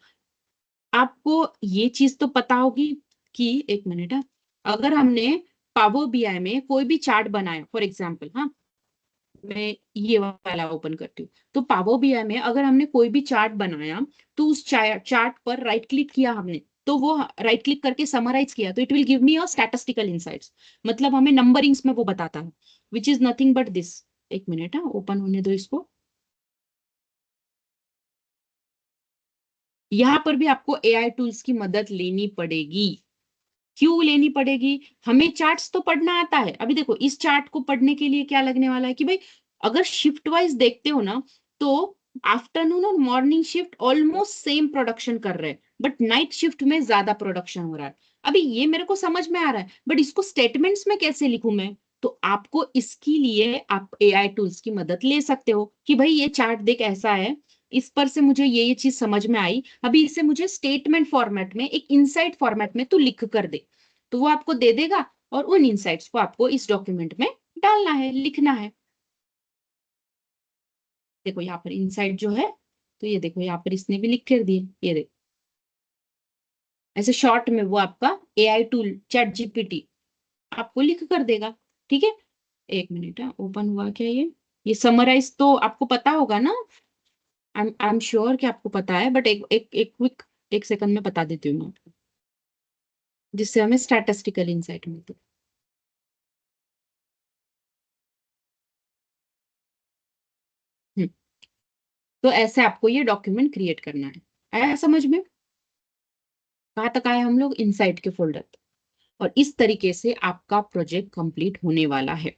आपको ये चीज तो पता होगी कि, एक मिनट है, अगर हमने पावर बीआई में कोई भी चार्ट बनाया, फॉर एग्जाम्पल, हाँ, मैं ये वाला ओपन करती हूँ, तो पावर बीआई में अगर हमने कोई भी चार्ट बनाया, तो उस चार्ट पर राइट क्लिक किया हमने, तो वो राइट क्लिक करके समराइज किया, तो it will give me a statistical insights, मतलब हमें नंबरिंग्स में वो बताता है, which is nothing but this. एक मिनट है, ओपन होने दो इसको। यहाँ पर भी आपको एआई टूल्स की मदद लेनी पड़ेगी। क्यों लेनी पड़ेगी, हमें चार्ट्स तो पढ़ना आता है। अभी देखो, इस चार्ट को पढ़ने के लिए क्या लगने वाला है कि भाई अगर शिफ्ट वाइज देखते हो ना, तो आफ्टरनून और morning shift almost same production कर रहे हैं, बट नाइट शिफ्ट में ज्यादा प्रोडक्शन हो रहा है। अभी ये मेरे को समझ में आ रहा है, बट इसको स्टेटमेंट्स में कैसे लिखूं मैं। तो आपको इसके लिए आप एआई टूल्स की मदद ले सकते हो कि भाई ये चार्ट देख ऐसा है, इस पर से मुझे ये चीज समझ में आई, अभी इसे मुझे स्टेटमेंट फॉर्मेट में, एक इनसाइट फॉर्मेट में तू लिख कर दे, तो वो आपको दे देगा। और उन इंसाइट्स को आपको इस डॉक्यूमेंट में डालना है, लिखना है। देखो यहाँ पर इंसाइट जो है, तो ये देखो यहाँ पर इसने भी लिख कर दिए, ये देखो ऐसे शॉर्ट में वो आपका एआई टूल चैट जीपीटी आपको लिख कर देगा। ठीक है, एक मिनट है, ओपन हुआ क्या ये समराइज तो आपको पता होगा ना, आई एम श्योर कि आपको पता है, बट एक एक एक क्विक एक सेकंड में बता देती हूँ मैं आपको, जिससे हमें स्टैटिस्टिकल इंसाइट मिलती है। तो ऐसे आपको ये डॉक्यूमेंट क्रिएट करना है। आया समझ में? कहाँ तक आए हम लोग? इनसाइट के फोल्डर तक। और इस तरीके से आपका प्रोजेक्ट कंप्लीट होने वाला है।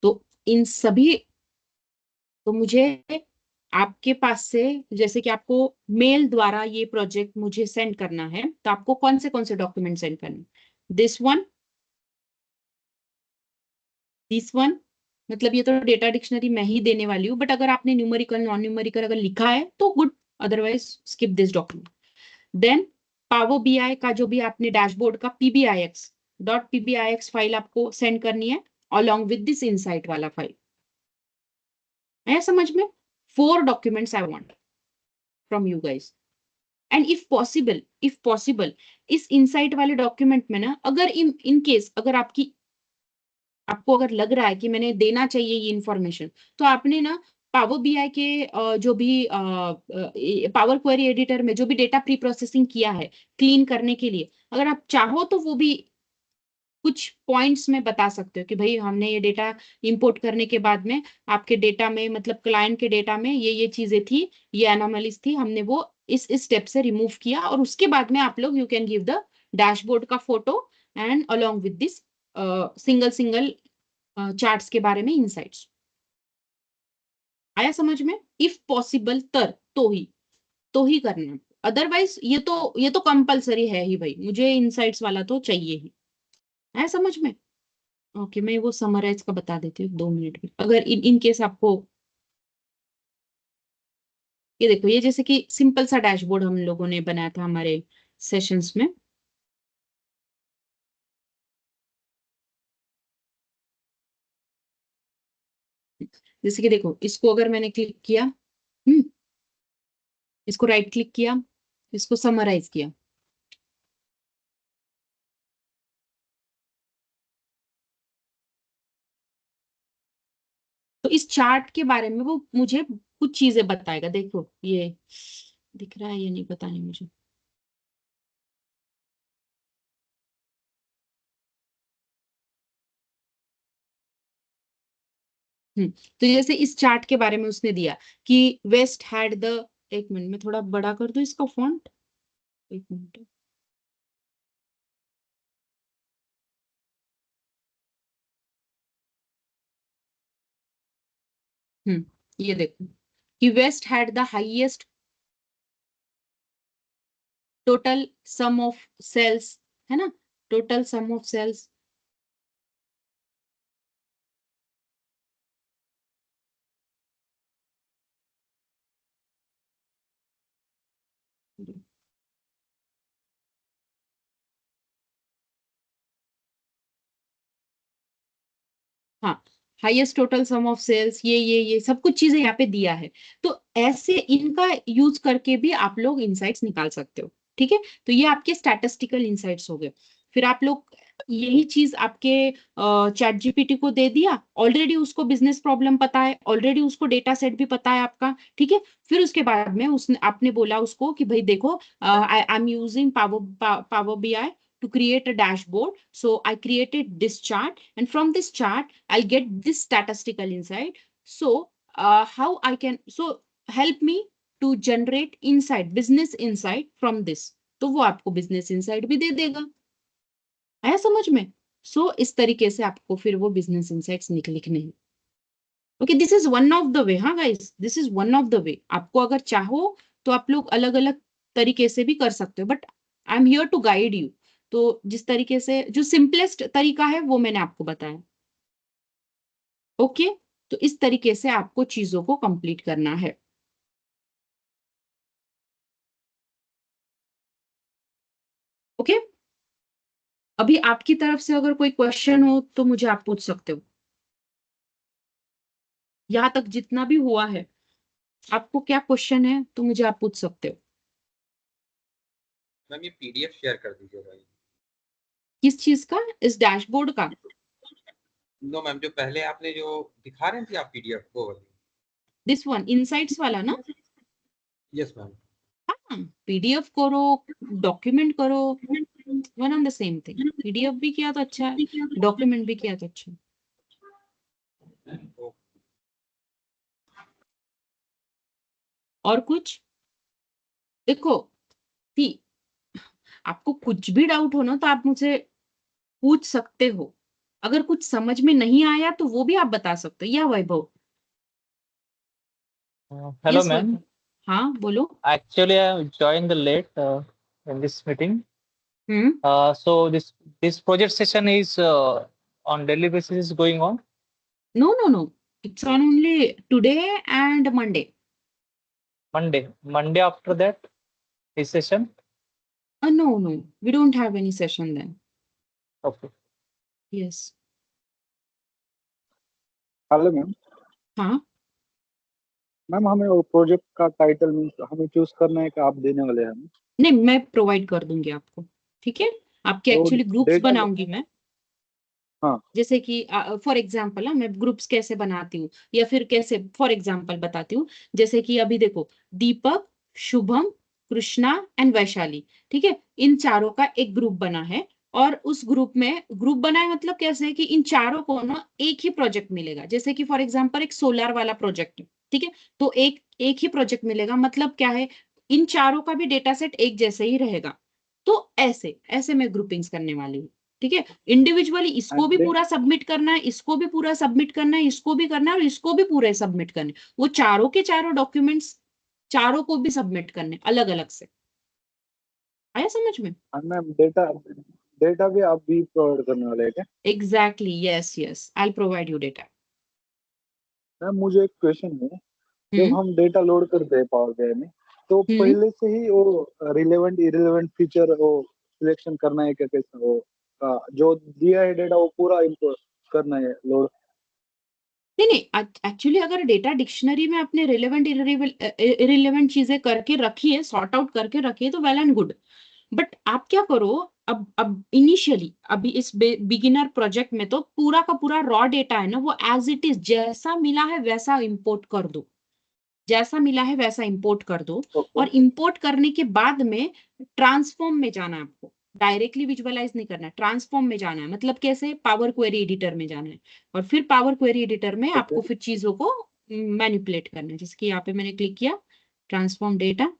तो इन सभी, तो मुझे आपके पास से, जैसे कि आपको मेल द्वारा ये प्रोजेक्ट मुझे सेंड करना है, तो आपको कौन से डॉक्यूमेंट सेंड करने? दिस वन, दिस वन, मतलब ये तो डेटा डिक्शनरी मैं ही देने वाली हूँ, बट अगर आपने न्यूमेरिकल नॉन न्यूमेरिकल अगर लिखा है तो good, otherwise skip this document. Then power BI का जो भी आपने डैशबोर्ड का pbix फाइल आपको सेंड करनी है, along with this insight वाला फाइल। आया समझ में? 4 documents I want from you guys. And if possible इस इनसाइट वाले डॉक्यूमेंट में ना, अगर इन केस अगर आपको अगर लग रहा है कि मैंने देना चाहिए ये इंफॉर्मेशन, तो आपने ना पावर बीआई के जो भी पावर क्वेरी एडिटर में जो भी डेटा प्री प्रोसेसिंग किया है क्लीन करने के लिए, अगर आप चाहो तो वो भी कुछ पॉइंट्स में बता सकते हो कि भाई हमने ये डेटा इंपोर्ट करने के बाद में आपके डेटा में, मतलब क्लाइंट के डेटा में ये चीजें थी, ये एनोमलीज थी, हमने वो इस स्टेप से रिमूव किया, और उसके बाद में आप लोग you can give the dashboard का photo and along with this single single charts के बारे में इंसाइट्स। आया समझ में? इफ पॉसिबल तो ही करना, अदरवाइज ये तो कंपलसरी है ही भाई, मुझे इंसाइट्स वाला तो चाहिए ही। आया समझ में? ओके, मैं वो समराइज का बता देती हूँ 2 मिनट में, अगर इन केस आपको, ये देखो ये जैसे कि सिंपल सा डैशबोर्ड हम लोगों ने बनाया था हमारे सेशंस में। जैसे कि देखो, इसको अगर मैंने क्लिक किया, इसको राइट क्लिक किया, इसको समराइज किया, तो इस चार्ट के बारे में वो मुझे कुछ चीजें बताएगा। देखो ये दिख रहा है या नहीं पता नहीं मुझे। तो जैसे इस चार्ट के बारे में उसने दिया कि वेस्ट हैड द, एक मिनट में थोड़ा बड़ा कर दो इसका फॉन्ट, एक मिनट। ये देखो कि west had the highest total sum of sales, है ना, टोटल सम ऑफ सेल्स। हाँ, highest total sum of sales, ये सब कुछ चीजें यहाँ पे दिया है। तो ऐसे इनका यूज करके भी आप लोग इंसाइट्स निकाल सकते हो। ठीक है, तो ये आपके स्टैटिस्टिकल इंसाइट्स हो गए। फिर आप लोग यही चीज आपके चैट जीपीटी को दे दिया, ऑलरेडी उसको बिजनेस प्रॉब्लम पता है, ऑलरेडी उसको डेटा सेट भी पता है आपका। ठीक है, फिर उसके बाद में उसने आपने बोला उसको कि भाई देखो, I am using power BI to create a dashboard. So I created this chart, and from this chart, I'll get this statistical insight. So how I can, so help me to generate insight, business insight from this. तो वो आपको business insight भी दे देगा। आया समझ में? सो इस तरीके से आपको फिर वो बिजनेस इंसाइट्स लिखने हैं। Okay, this is one of the way. हाँ guys, this is one of the way. आपको अगर चाहो तो आप लोग अलग अलग तरीके से भी कर सकते हो, but I am here to guide you. तो जिस तरीके से जो सिंपलेस्ट तरीका है वो मैंने आपको बताया। ओके, तो इस तरीके से आपको चीजों को कंप्लीट करना है। ओके, अभी आपकी तरफ से अगर कोई क्वेश्चन हो तो मुझे आप पूछ सकते हो। यहाँ तक जितना भी हुआ है, आपको क्या क्वेश्चन है तो मुझे आप पूछ सकते हो। मैम ये पीडीएफ शेयर कर दीजिए भाई। किस चीज का? इस डैशबोर्ड का? नो मैम, जो पहले आपने जो दिखा रहे थे आप पीडीएफ वो वाली। दिस वन, इनसाइट्स वाला ना? Yes ma'am. हाँ, पीडीएफ करो, डॉक्यूमेंट करो, one on the same thing. PDF भी किया तो अच्छा है, डॉक्यूमेंट भी किया तो अच्छा है। और कुछ देखो, ठीक, आपको कुछ भी डाउट हो ना तो आप मुझे पूछ सकते हो। अगर कुछ समझ में नहीं आया तो वो भी आप बता सकते हो। या वैभव? Hello, yes ma'am. वैभव, हाँ बोलो। Actually, I joined the late in this meeting. Hmm. So this project session is on daily basis is going on. No no no, it's on only today and Monday. Monday after that is session. No no, we don't have any session then. Okay. Yes. Hello ma'am. हाँ, ma'am हमें वो project का title means हमें choose करना है कि आप देने वाले हैं हमें? नहीं, मैं प्रोवाइड कर दूंगी आपको, ठीक है। आपके तो एक्चुअली ग्रुप्स डेटा। बनाऊंगी मैं। हाँ। जैसे कि फॉर एग्जाम्पल मैं ग्रुप्स कैसे बनाती हूँ, या फिर कैसे फॉर एग्जाम्पल बताती हूँ। जैसे कि अभी देखो, दीपक, शुभम, कृष्णा एंड वैशाली, ठीक है, इन चारों का एक ग्रुप बना है। और उस ग्रुप में, ग्रुप बना है मतलब कैसे है कि इन चारों को ना एक ही प्रोजेक्ट मिलेगा। जैसे कि फॉर एग्जाम्पल एक सोलार वाला प्रोजेक्ट है, ठीक है, तो एक एक ही प्रोजेक्ट मिलेगा। मतलब क्या है, इन चारों का भी डेटा सेट एक जैसे ही रहेगा। तो ऐसे ऐसे मैं ग्रुपिंग्स करने वाली हूँ, ठीक है। इंडिविजुअली इसको भी एंड पूरा सबमिट करना है, इसको भी पूरा सबमिट करना है, इसको भी करना है, और इसको भी पूरे सबमिट करने हैं। वो चारों के चारों डॉक्यूमेंट्स चारों को भी सबमिट करने अलग अलग से। आया समझ में? मैम डेटा डेटा भी आप भी प्रोवाइड करने वाले हैं क्या? Exactly, yes yes, I provide you data. Ma'am मुझे एक क्वेश्चन है। जब हम्म। हम डेटा लोड करते हैं पावर बीआई में, तो हम्म। पहले से ही वो रिलेवेंट इरेलेवेंट फीचर वो सिलेक्शन करना है क्या? कैसे वो जो दिया है डेटा वो पूरा इम्पोर्ट करना है लोड? नहीं नहीं, एक्चुअली अगर डेटा डिक्शनरी में आपने रिलेवेंट इरिलेवेंट चीजें करके रखी है, सॉर्ट आउट करके रखी है, तो वेल एंड गुड। बट आप क्या करो, अब इनिशियली अभी इस बिगिनर प्रोजेक्ट में तो पूरा का पूरा रॉ डेटा है ना, वो एज इट इज जैसा मिला है वैसा इंपोर्ट कर दो। जैसा मिला है वैसा इंपोर्ट कर दो। ओके। और इंपोर्ट करने के बाद में ट्रांसफॉर्म में जाना है आपको। डायरेक्टली विजुअलाइज नहीं करना है, ट्रांसफॉर्म में जाना है। मतलब कैसे? पावर क्वेरी एडिटर में जाना है, और फिर पावर क्वेरी एडिटर में ओके। आपको फिर चीजों को मैनिपुलेट करना है। जैसे कि यहाँ पे मैंने क्लिक किया ट्रांसफॉर्म डेटा,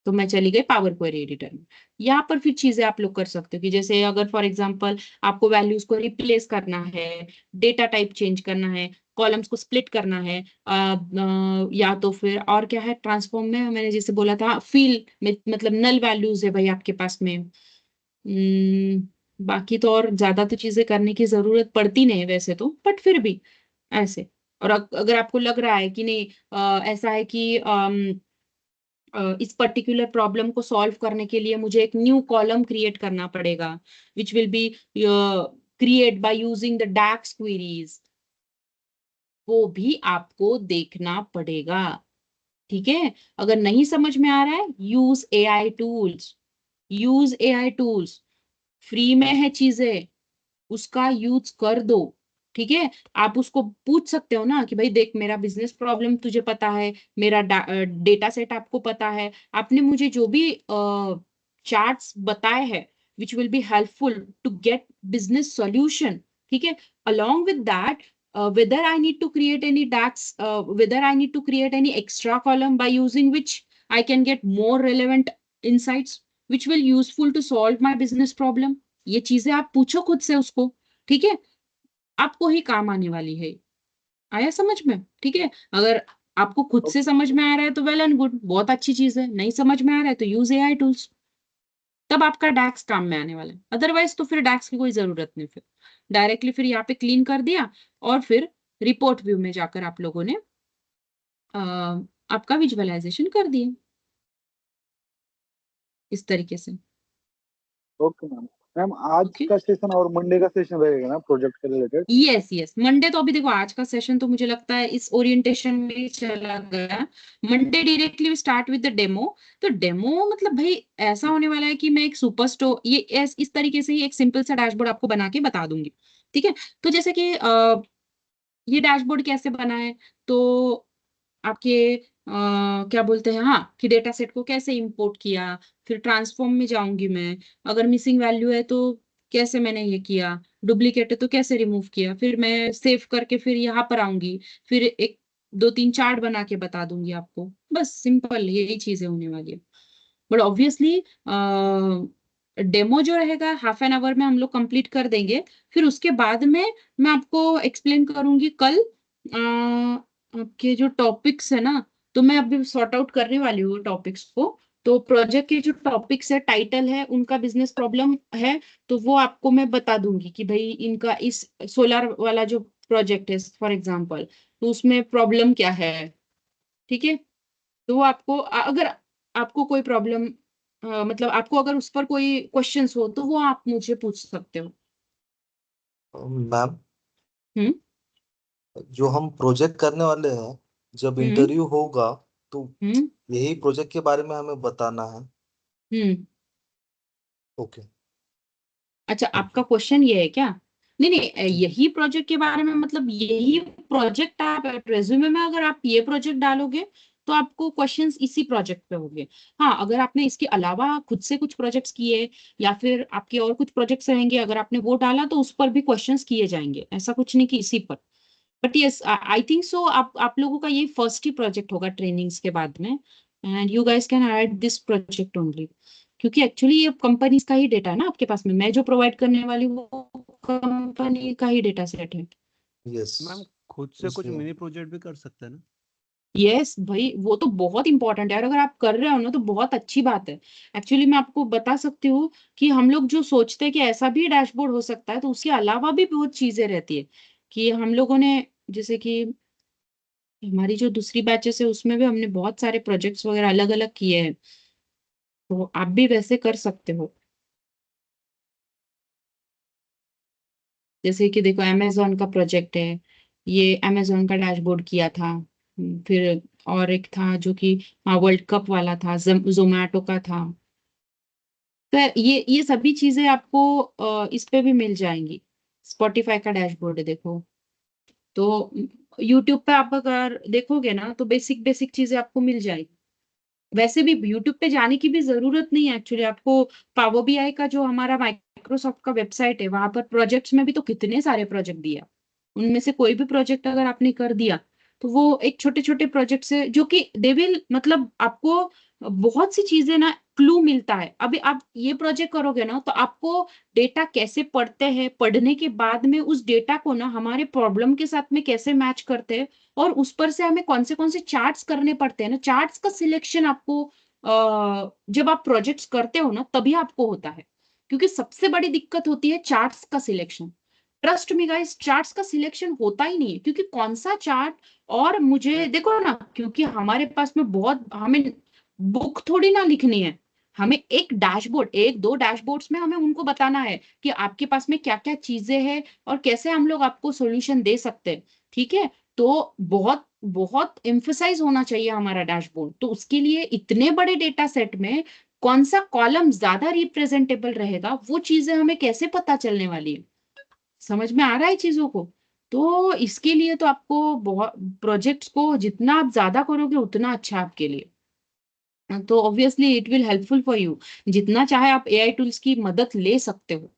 तो मैं चली गई पावर क्वेरी एडिटर में। यहाँ पर फिर चीजें आप लोग कर सकते हो कि जैसे अगर फॉर एग्जांपल आपको वैल्यूज को रिप्लेस करना है, डेटा टाइप चेंज करना है, कॉलम्स को स्प्लिट करना है, या तो फिर और क्या है ट्रांसफॉर्म में, मैंने जैसे बोला था फील में, मतलब नल वैल्यूज है भाई आपके पास में। बाकी तो और ज्यादा तो चीजें करने की जरूरत पड़ती नहीं है वैसे तो, बट फिर भी ऐसे। और अगर आपको लग रहा है कि नहीं, ऐसा है कि इस पर्टिकुलर प्रॉब्लम को सॉल्व करने के लिए मुझे एक न्यू कॉलम क्रिएट करना पड़ेगा, which will be create by using the DAX queries, वो भी आपको देखना पड़ेगा, ठीक है। अगर नहीं समझ में आ रहा है, use AI tools, use AI tools, free में है चीजें, उसका यूज कर दो, ठीक है। आप उसको पूछ सकते हो ना कि भाई देख, मेरा बिजनेस प्रॉब्लम तुझे पता है, मेरा डेटा सेट आपको पता है, आपने मुझे जो भी चार्ट्स बताए हैं which will be helpful to get business solution, ठीक है। along with that, whether I need to create any DAX, whether I need to create any extra column by using which I can get more relevant insights which will useful to solve my business problem, ये चीजें आप पूछो खुद से उसको, ठीक है। आपको ही काम आने वाली है। आया समझ में? ठीक है। अगर आपको खुद से समझ में आ रहा है तो वेल एंड गुड, बहुत अच्छी चीज है। नहीं समझ में आ रहा है तो यूज एआई टूल्स, तब आपका डैक्स काम में आने वाला है। अदरवाइज तो फिर डैक्स की कोई जरूरत नहीं, फिर डायरेक्टली फिर यहाँ पे क्लीन कर दिया, और फिर रिपोर्ट व्यू में जाकर आप लोगों ने आपका विजुअलाइजेशन कर दिए इस तरीके से। ओके मैम, मैम आज ओके का सेशन और मंडे का सेशन रहेगा ना प्रोजेक्ट के रिलेटेड? यस यस मंडे तो अभी देखो आज का सेशन तो मुझे लगता है इस ओरिएंटेशन में ही चला गया। Monday directly start with the demo. तो डेमो मतलब भाई ऐसा होने वाला है कि मैं एक सुपर स्टोर ये इस तरीके से ही एक सिंपल सा डैशबोर्ड आपको बना के बता दूंगी। ठीक है। तो जैसे कि ये डैशबोर्ड कैसे बना है तो आपके क्या बोलते हैं हाँ कि डेटा सेट को कैसे इंपोर्ट किया, फिर ट्रांसफॉर्म में जाऊंगी मैं, अगर मिसिंग वैल्यू है तो कैसे मैंने ये किया, डुप्लीकेट है तो कैसे रिमूव किया, फिर मैं सेव करके फिर यहाँ पर आऊंगी, फिर एक दो तीन चार्ट बना के बता दूंगी आपको। बस सिंपल यही चीजें होने वाली है। बट ऑब्वियसली डेमो जो रहेगा हाफ एन आवर में हम लोग कंप्लीट कर देंगे। फिर उसके बाद में मैं आपको एक्सप्लेन करूंगी कल आपके जो टॉपिक्स है ना, तो मैं अभी सॉर्ट आउट करने वाली हूँ टॉपिक्स को। तो प्रोजेक्ट के जो टॉपिक्स है टाइटल है उनका बिजनेस प्रॉब्लम है, तो वो आपको मैं बता दूंगी कि भाई इनका इस सोलर वाला जो प्रोजेक्ट है फॉर एग्जांपल तो उसमें प्रॉब्लम क्या है। ठीक है। तो वो आपको अगर आपको कोई प्रॉब्लम मतलब आपको अगर उस पर कोई क्वेश्चंस हो तो वो आप मुझे पूछ सकते हो। मैम हम्म जो हम प्रोजेक्ट करने वाले हैं, जब हम्म इंटरव्यू होगा तो हम्म यही प्रोजेक्ट के बारे में हमें बताना है। हम्म ओके। अच्छा आपका क्वेश्चन ये है क्या? नहीं नहीं जी। यही प्रोजेक्ट के बारे में मतलब यही प्रोजेक्ट आप रेज्यूमे में अगर आप ये प्रोजेक्ट डालोगे तो आपको क्वेश्चंस इसी प्रोजेक्ट पे होंगे। हाँ अगर आपने इसके अलावा खुद से कुछ प्रोजेक्ट्स किए या फिर आपके और कुछ प्रोजेक्ट्स रहेंगे अगर आपने वो डाला तो उस पर भी क्वेश्चंस किए जाएंगे, ऐसा कुछ नहीं कि इसी पर। But yes I think so आप लोगों का ये फर्स्ट ही प्रोजेक्ट होगा ट्रेनिंग्स के बाद में, and you guys can add this project only. क्योंकि एक्चुअली ये कंपनीज का ही डेटा है ना आपके पास में, मैं जो प्रोवाइड करने वाली हूँ वो कंपनी का ही डेटा सेट है। यस। मैम खुद से कुछ उसमें मिनी प्रोजेक्ट भी कर सकते हैं ना? यस भाई वो तो बहुत इंपॉर्टेंट है और अगर आप कर रहे हो ना तो बहुत अच्छी बात है। एक्चुअली मैं आपको बता सकती हूँ कि हम लोग जो सोचते हैं कि ऐसा भी डैशबोर्ड हो सकता है तो उसके अलावा भी बहुत चीजें रहती है कि हम लोगों ने जैसे कि हमारी जो दूसरी बैचेस है उसमें भी हमने बहुत सारे प्रोजेक्ट्स वगैरह अलग अलग किए हैं, तो आप भी वैसे कर सकते हो। जैसे कि देखो अमेजोन का प्रोजेक्ट है, ये अमेजोन का डैशबोर्ड किया था। फिर और एक था जो कि वर्ल्ड कप वाला था, जोमैटो का था। तो ये सभी चीजें आपको इस पे भी मिल जाएंगी। स्पॉटिफाई का डैशबोर्ड है देखो। तो यूट्यूब पे आप अगर देखोगे ना तो बेसिक बेसिक चीजें आपको मिल जाएगी। वैसे भी यूट्यूब पे जाने की भी जरूरत नहीं है एक्चुअली आपको। पावर बीआई का जो हमारा माइक्रोसॉफ्ट का वेबसाइट है वहां पर प्रोजेक्ट्स में भी तो कितने सारे प्रोजेक्ट दिया। उनमें से कोई भी प्रोजेक्ट अगर आपने कर दिया तो वो एक छोटे छोटे प्रोजेक्ट से जो कि दे विल मतलब आपको बहुत सी चीजें ना क्लू मिलता है। अभी आप ये प्रोजेक्ट करोगे ना तो आपको डेटा कैसे पढ़ते हैं, पढ़ने के बाद में उस डेटा को ना हमारे प्रॉब्लम के साथ में कैसे मैच करते हैं और उस पर से हमें कौन से चार्ट्स करने पड़ते हैं ना, चार्ट्स का सिलेक्शन आपको जब आप प्रोजेक्ट्स करते हो ना तभी आपको होता है। क्योंकि सबसे बड़ी दिक्कत होती है चार्ट्स का selection. Trust me guys charts का सिलेक्शन होता ही नहीं है क्योंकि कौन सा चार्ट। और मुझे देखो ना क्योंकि हमारे पास में बहुत हमें बुक थोड़ी ना लिखनी है। हमें एक डैशबोर्ड एक दो डैशबोर्ड्स में हमें उनको बताना है कि आपके पास में क्या क्या चीजें हैं और कैसे हम लोग आपको सॉल्यूशन दे सकते हैं। ठीक है। तो बहुत बहुत एम्फसाइज होना चाहिए हमारा डैशबोर्ड। तो उसके लिए इतने बड़े डेटा सेट में कौन सा कॉलम ज्यादा रिप्रेजेंटेबल रहेगा वो चीजें हमें कैसे पता चलने वाली है। समझ में आ रहा है चीजों को? तो इसके लिए तो आपको बहुत प्रोजेक्ट्स को जितना आप ज्यादा करोगे उतना अच्छा है आपके लिए। तो obviously it will helpful for you. जितना चाहे आप एआई टूल्स की मदद ले सकते हो।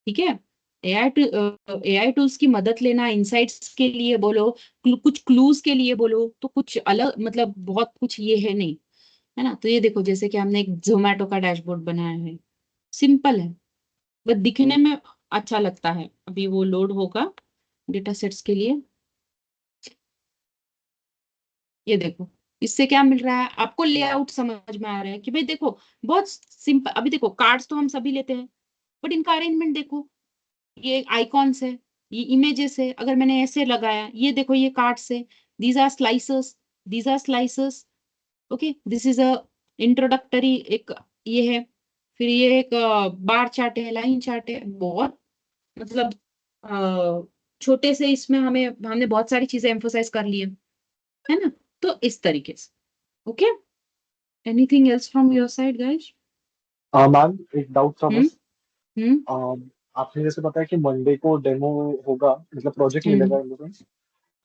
ठीक है। एआई टूल्स की मदद लेना इंसाइट्स के लिए बोलो, कुछ क्लूज के लिए बोलो तो कुछ अलग मतलब बहुत कुछ ये है नहीं। है ना। तो ये देखो जैसे कि हमने एक जोमेटो का डैशबोर्ड बनाया है। सिंपल है बस दिखने में अच्छा लगता है। अभी वो लोड होगा डेटा सेट्स के लिए। ये देखो इससे क्या मिल रहा है आपको, लेआउट समझ में आ रहा है कि भाई देखो बहुत सिंपल। अभी देखो कार्ड्स तो हम सभी लेते हैं बट इनका अरेंजमेंट देखो, ये आइकॉन्स है, ये इमेजेस है। अगर मैंने ऐसे लगाया ये देखो ये कार्ड्स है। These are slices, these are slices. Okay this is a introductory एक ये है। फिर ये एक बार चार्ट है, लाइन चार्ट है, बहुत मतलब छोटे से इसमें हमने बहुत सारी चीजें एम्फोसाइज कर ली है ना। तो इस तरीके से okay. Anything else from your side guys? Ma'am एक डाउट था हम्म बस। हम्म आपने जैसे बताया कि मंडे को डेमो होगा, मतलब प्रोजेक्ट मिलेगा इन लोगों को,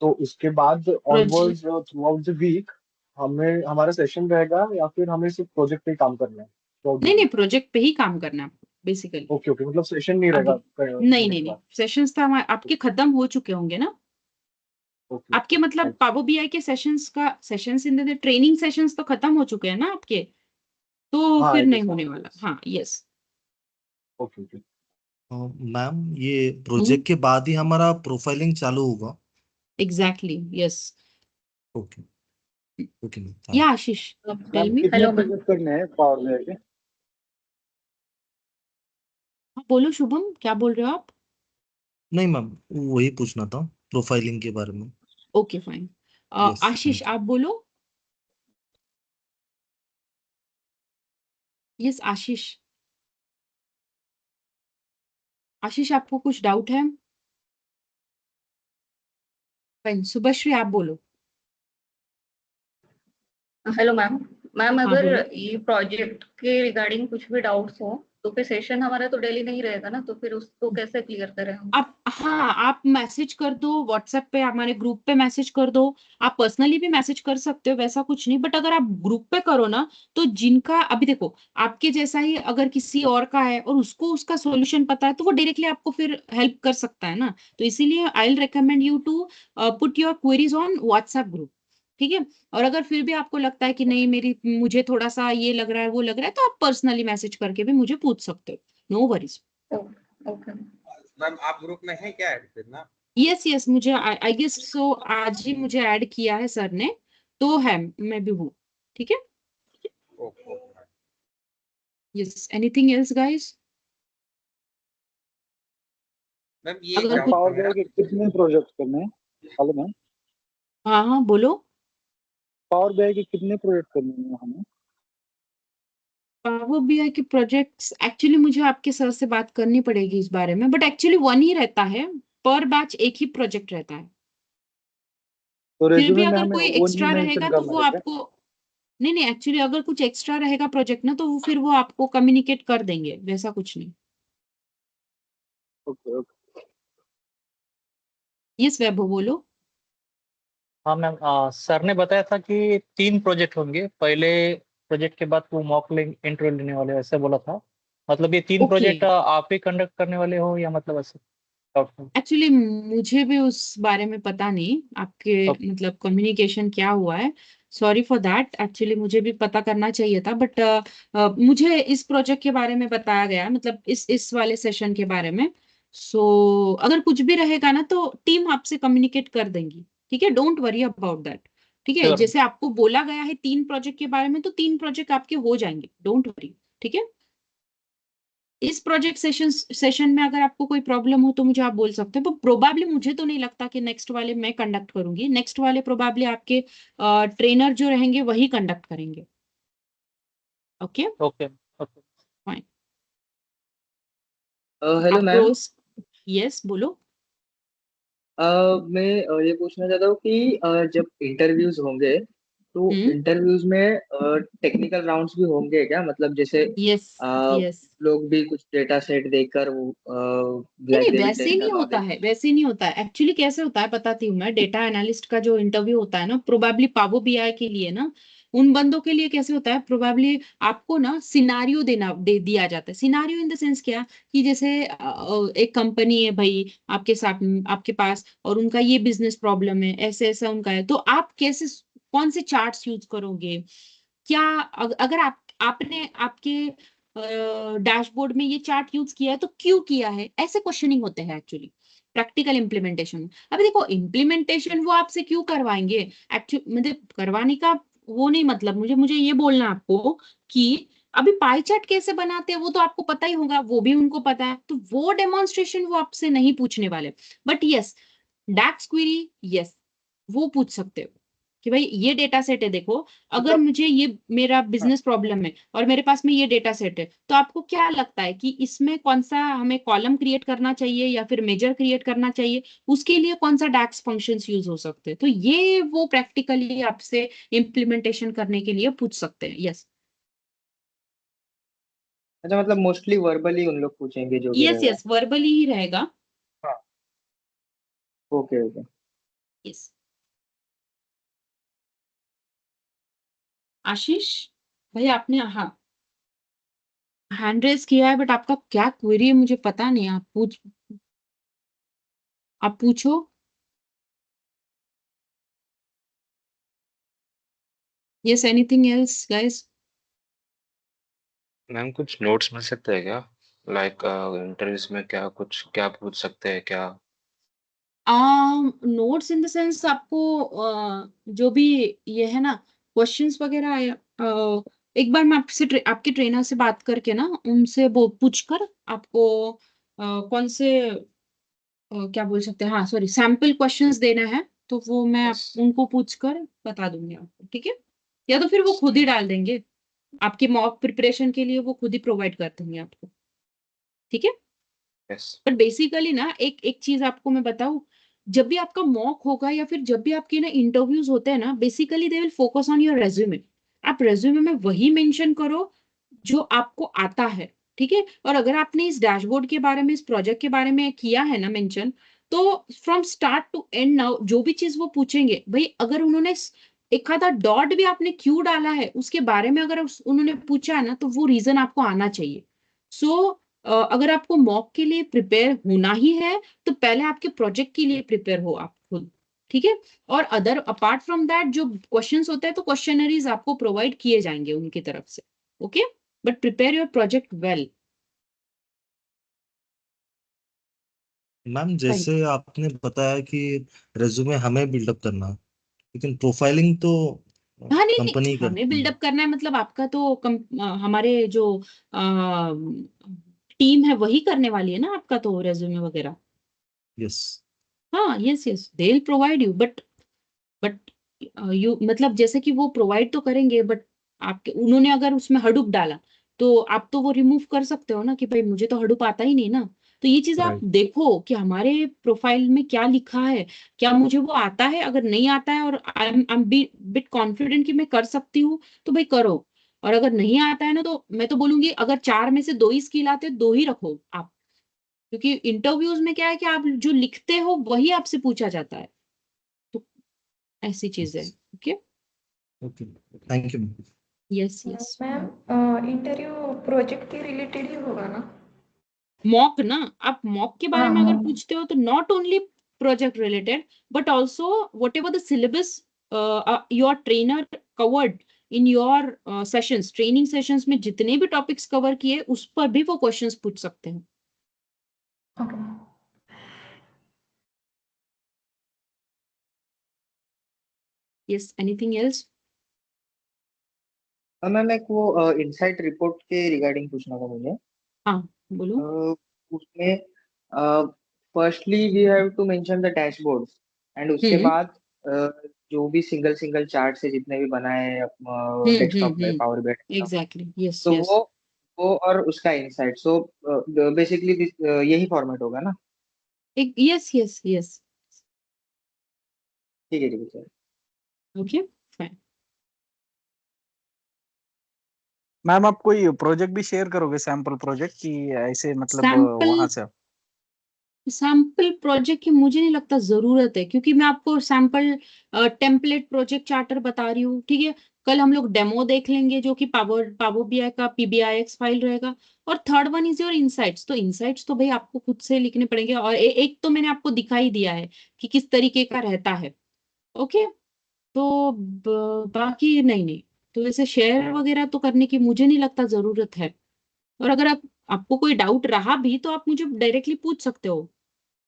तो उसके बाद onwards project throughout the week हमें हमारा सेशन रहेगा या फिर हमें सिर्फ प्रोजेक्ट पे ही काम करना है थ्रू आउट द नहीं नहीं, वीक? प्रोजेक्ट पे ही काम करना है बेसिकली। ओके ओके, मतलब सेशन नहीं अभी रहेगा नहीं मिलने नहीं के नहीं, बाद? सेशंस तो आपके खत्म हो चुके होंगे ना। ओके आपके मतलब थैंक पावर बीआई के sessions in the training sessions तो खत्म हो चुके हैं ना आपके, तो हाँ फिर आई नहीं गेस। होने वाला। हाँ यस। Okay okay. मैम ये प्रोजेक्ट के बाद ही हमारा प्रोफाइलिंग चालू होगा? Exactly yes. Okay okay ma'am, yeah thank आशीष टेल मैम मी। कितने प्रोजेक्ट करने हैं पावर बीआई के? बोलो शुभम, क्या बोल रहे हो आप? नहीं मैम, वही पूछना था प्रोफाइलिंग के बारे में। Okay fine. यस आशीष थैंक आप बोलो। यस आशीष। आशीष आपको कुछ डाउट है? फाइन, शुभश्री आप बोलो। Hello ma'am. मैम हाँ अगर बोलो। ये प्रोजेक्ट के रिगार्डिंग कुछ भी डाउट्स हो तो फिर सेशन हमारा तो डेली नहीं रहेगा ना, तो फिर उसको कैसे क्लियर करें हम? आप मैसेज कर दो व्हाट्सएप पे, हमारे ग्रुप पे मैसेज कर दो। आप पर्सनली भी मैसेज कर सकते हो, वैसा कुछ नहीं, बट अगर आप ग्रुप पे करो ना, तो जिनका अभी देखो आपके जैसा ही अगर किसी और का है और उसको उसका सॉल्यूशन पता है, तो वो डायरेक्टली आपको फिर हेल्प कर सकता है ना। तो इसीलिए I will recommend you to put your queries on WhatsApp group. ठीक है। और अगर फिर भी आपको लगता है कि नहीं मुझे थोड़ा सा ये लग रहा है वो लग रहा है, तो आप पर्सनली मैसेज करके भी मुझे पूछ सकते हो, नो वरीज। ओके। मैम आप ग्रुप में है क्या ऐड फिर ना? यस यस, मुझे आई गेस सो आज ही मुझे ऐड किया है सर ने, तो है मैं भी हूँ। ठीक है। Okay. Yes, anything else guys? Ma'am ये एक अगर मैम कुछ, डाउट था पावर मेरा। बीआई के कितने प्रोजेक्ट करने हैं? हेलो मैम, हाँ हाँ बोलो। पावर बीआई के कितने प्रोजेक्ट करने हैं हमें? पावर बीआई के प्रोजेक्ट्स एक्चुअली मुझे आपके सर से बात करनी पड़ेगी इस बारे में, बट एक्चुअली वन ही रहता है, पर बैच एक ही प्रोजेक्ट रहता है। तो फिर भी रेज्यूमे में अगर हमें कोई वो नहीं एक्स्ट्रा मेंशन रहेगा तो करना वो है क्या? आपको, नहीं नहीं, एक्चुअली अगर कुछ एक्स्ट्रा रहेगा प्रोजेक्ट ना, तो वो फिर वो आपको कम्युनिकेट कर देंगे, वैसा कुछ नहीं। Okay okay. यस वैभव बोलो। हाँ मैम, सर ने बताया था कि 3 प्रोजेक्ट होंगे, पहले प्रोजेक्ट के बाद वो मॉक इंटरव्यू लेने वाले, ऐसे बोला था। मतलब ये 3 ओके। प्रोजेक्ट आप ही कंडक्ट करने वाले हो या मतलब ऐसे? एक्चुअली मुझे भी उस बारे में पता नहीं, आपके ओके मतलब कम्युनिकेशन क्या हुआ है। सॉरी फॉर दैट, एक्चुअली मुझे भी पता करना चाहिए था, बट मुझे इस प्रोजेक्ट के बारे में बताया गया, मतलब इस वाले सेशन के बारे में। सो अगर कुछ भी रहेगा ना, तो टीम आपसे कम्युनिकेट कर देंगी। ठीक है, डोंट वरी अबाउट दैट। ठीक है, श्योर। जैसे आपको बोला गया है 3 प्रोजेक्ट के बारे में, तो 3 प्रोजेक्ट आपके हो जाएंगे, डोंट वरी। ठीक है। इस प्रोजेक्ट सेशन में अगर आपको कोई प्रॉब्लम हो तो मुझे आप बोल सकते हो, पर प्रोबेबली मुझे तो नहीं लगता कि नेक्स्ट वाले मैं कंडक्ट करूंगी, नेक्स्ट वाले प्रोबेबली आपके ट्रेनर जो रहेंगे वही कंडक्ट करेंगे। Okay okay okay. Fine. Hello आपको मैम। यस बोलो। मैं ये पूछना चाहता हूँ कि जब इंटरव्यूज होंगे तो हम्म। इंटरव्यूज में टेक्निकल राउंड्स भी होंगे क्या? मतलब जैसे यस अ, यस। लोग भी कुछ डेटा सेट देकर वो नहीं लाइक नहीं, दे विल वैसे टेस्ट नहीं द होता नॉलेज। है, वैसे नहीं होता है। एक्चुअली कैसे होता है बताती हूँ मैं। डेटा एनालिस्ट का जो इंटरव्यू होता है ना, प्रोबेबली पावर बीआई के लिए ना, उन बंदों के लिए कैसे होता है, प्रोबेबली आपको ना सिनारियो दिया जाता है। सिनारियो इन द सेंस क्या, कि जैसे एक कंपनी है भाई आपके साथ, आपके पास, और उनका ये बिजनेस प्रॉब्लम है, ऐसे ऐसा उनका है, तो आप कैसे, कौन से चार्ट्स यूज करोगे, क्या अगर आपने आपके डैशबोर्ड में ये चार्ट यूज किया है तो क्यों किया है, ऐसे क्वेश्चनिंग होते हैं एक्चुअली प्रैक्टिकल इम्प्लीमेंटेशन। अभी देखो इम्प्लीमेंटेशन वो आपसे क्यों करवाएंगे, एक्चुअली मतलब करवाने का वो नहीं, मतलब मुझे मुझे ये बोलना आपको कि अभी पाई चार्ट कैसे बनाते हैं वो तो आपको पता ही होगा, वो भी उनको पता है, तो वो डेमोन्स्ट्रेशन वो आपसे नहीं पूछने वाले। But yes, DAX query yes वो पूछ सकते हो। कि भाई ये डेटा सेट है, देखो अगर मतलब मुझे ये मेरा हाँ, बिजनेस प्रॉब्लम है और मेरे पास में ये डेटा सेट है, तो आपको क्या लगता है कि इसमें कौन सा हमें कॉलम क्रिएट करना चाहिए या फिर मेजर क्रिएट करना चाहिए, उसके लिए कौन सा डैक्स फंक्शंस यूज हो सकते हैं। तो ये वो प्रैक्टिकली आपसे इम्प्लीमेंटेशन करने के लिए पूछ सकते हैं। यस अच्छा, मतलब मोस्टली वर्बली उन लोग पूछेंगे जो भी यस रहेगा। यस वर्बली ही रहेगा। हाँ, ओके ओके। यस आशीष भाई आपने हाँ हैंड रेज किया है, बट आपका क्या क्वेरी है मुझे पता नहीं, आप पूछो। Yes anything else guys? Ma'am कुछ नोट्स मिल सकते हैं क्या? लाइक इंटरव्यूज में क्या पूछ सकते हैं क्या? नोट्स इन द सेंस आपको जो भी ये है ना क्वेश्चंस वगैरह एक बार मैं आपसे आपके ट्रेनर से बात करके ना उनसे वो पूछकर आपको कौन से क्या बोल सकते हैं, हाँ सॉरी सैम्पल क्वेश्चंस देना है, तो वो मैं यस। उनको पूछकर बता दूंगी आपको, ठीक है? या तो फिर वो खुद ही डाल देंगे आपके मॉक प्रिपरेशन के लिए, वो खुद ही प्रोवाइड कर देंगे आपको, ठीक है? यस। बट बेसिकली ना एक एक चीज आपको मैं बताऊं, जब भी आपका मॉक होगा या फिर जब भी आपके ना इंटरव्यूज होते हैं ना, basically they will focus on your resume. आप रेज्यूमे में वही मेंशन करो जो आपको आता है, ठीक है? और अगर आपने इस डैशबोर्ड के बारे में, इस प्रोजेक्ट के बारे में किया है ना मेंशन, तो from start to end now जो भी चीज वो पूछेंगे भाई, अगर उन्होंने एक आधा डॉट भी आपने क्यों डाला है उसके बारे में अगर उन्होंने पूछा है ना, तो वो रीजन आपको आना चाहिए। सो अगर आपको मॉक के लिए प्रिपेयर होना ही है, तो पहले आपके प्रोजेक्ट के लिए प्रिपेयर हो आप खुद, ठीक है? और अदर अपार्ट फ्रॉम दैट जो क्वेश्चंस होते हैं, तो क्वेश्चनरीज आपको प्रोवाइड किए जाएंगे उनकी तरफ से, okay? But prepare your project well. Ma'am जैसे आपने बताया कि रेज्यूमे हमें बिल्डअप करना, लेकिन प्रोफाइलिंग तो हाँ नहीं कंपनी नहीं, ही हमें करती है। बिल्डअप करना है मतलब आपका तो हमारे जो टीम है वही करने वाली है ना आपका तो रेज्यूमे वगैरह। यस। हाँ yes yes they will provide you, but you मतलब जैसे कि वो प्रोवाइड तो करेंगे, बट आपके उन्होंने अगर उसमें हडूप डाला, तो आप तो वो रिमूव कर सकते हो ना कि भाई मुझे तो हडूप आता ही नहीं ना। तो ये चीज आप राइट। देखो कि हमारे प्रोफाइल में क्या लिखा है, क्या मुझे वो आता है, अगर नहीं आता है और आई एम बिट कॉन्फिडेंट कि मैं कर सकती हूँ, तो भाई करो। और अगर नहीं आता है ना, तो मैं तो बोलूंगी अगर 4 में से 2 ही स्किल आते हैं, 2 ही रखो आप, क्योंकि इंटरव्यूज में क्या है कि आप जो लिखते हो वही आपसे पूछा जाता है, तो ऐसी चीज है, okay? Okay, thank you. Yes yes ma'am interview project के रिलेटेड ही होगा ना? मॉक ना, आप मॉक के बारे हाँ में अगर हाँ। पूछते हो तो not only project related, but also what ever the syllabus your trainer covered in your sessions, training sessions में जितने भी टॉपिक्स कवर किए उस पर भी वो क्वेश्चंस पूछ सकते हैं। Okay. Yes anything else? Ma'am एक वो इनसाइट रिपोर्ट के रिगार्डिंग पूछना था मुझे। हाँ बोलो। उसमें firstly we have to mention the dashboards and उसके हम्म बाद जो भी सिंगल सिंगल चार्ट से जितने भी बनाए डेस्कटॉप में power BI desktop, exactly yes तो यस वो और उसका इनसाइट, सो बेसिकली यही फॉर्मेट होगा ना? यस यस यस ठीक है सर। Okay fine. मैम आप कोई प्रोजेक्ट भी शेयर करोगे, सैंपल प्रोजेक्ट की ऐसे मतलब सैंपल वहां से? सैम्पल प्रोजेक्ट की मुझे नहीं लगता जरूरत है, क्योंकि मैं आपको सैम्पल टेम्पलेट प्रोजेक्ट चार्टर बता रही हूँ, ठीक है? कल हम लोग डेमो देख लेंगे जो कि पावर बीआई का पीबीआईएक्स फाइल रहेगा। और third one is your insights, तो इनसाइट्स तो भाई आपको खुद से लिखने पड़ेंगे, और एक तो मैंने आपको दिखाई दिया है कि किस तरीके का रहता है, ओके? तो बाकी नहीं नहीं, तो ऐसे शेयर वगैरह तो करने की मुझे नहीं लगता जरूरत है। और अगर आपको कोई डाउट रहा भी तो आप मुझे डायरेक्टली पूछ सकते हो,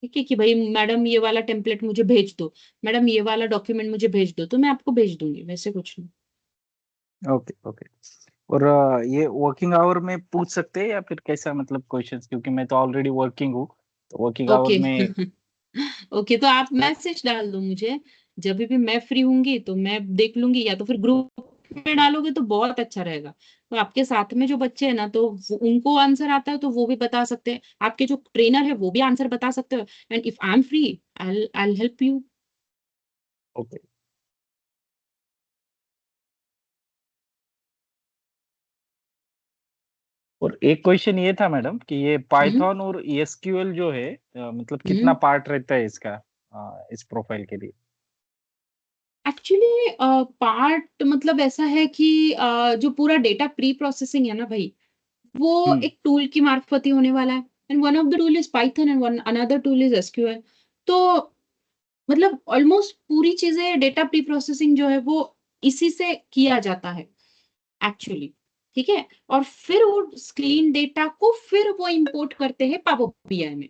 ठीक है? कि भाई मैडम ये वाला टेम्पलेट मुझे भेज दो, मैडम ये वाला डॉक्यूमेंट मुझे भेज दो, तो मैं आपको भेज दूंगी, वैसे कुछ नहीं। Okay okay. और ये वर्किंग आवर में पूछ सकते हैं या फिर कैसा मतलब क्वेश्चंस, क्योंकि मैं तो ऑलरेडी वर्किंग हूँ, तो वर्किंग आवर ओके में ओके तो आप मैसेज डाल दो मुझे जब भी मैं फ्री होंगी तो मैं देख लूंगी, या तो फिर ग्रुप में डालोगे तो बहुत अच्छा रहेगा। तो आपके साथ में जो बच्चे हैं ना, तो उनको आंसर आता है तो वो भी बता सकते हैं, आपके जो ट्रेनर है वो भी आंसर बता सकते हो, and if I am free I help you. Okay. और एक क्वेश्चन ये था मैडम कि ये पाइथन और एसक्यूएल जो है मतलब कितना पार्ट रहता है इसका इस प्रोफाइल के लिए? एक्चुअली पार्ट मतलब ऐसा है कि जो पूरा डेटा प्री प्रोसेसिंग है ना भाई, वो एक टूल की मार्फत ही होने वाला है, and one of the tool is Python and one another tool is SQL. तो मतलब ऑलमोस्ट पूरी चीजें डेटा प्री प्रोसेसिंग जो है वो इसी से किया जाता है एक्चुअली, ठीक है। और फिर वो क्लीन डेटा को फिर वो इंपोर्ट करते हैं पावर बीआई में,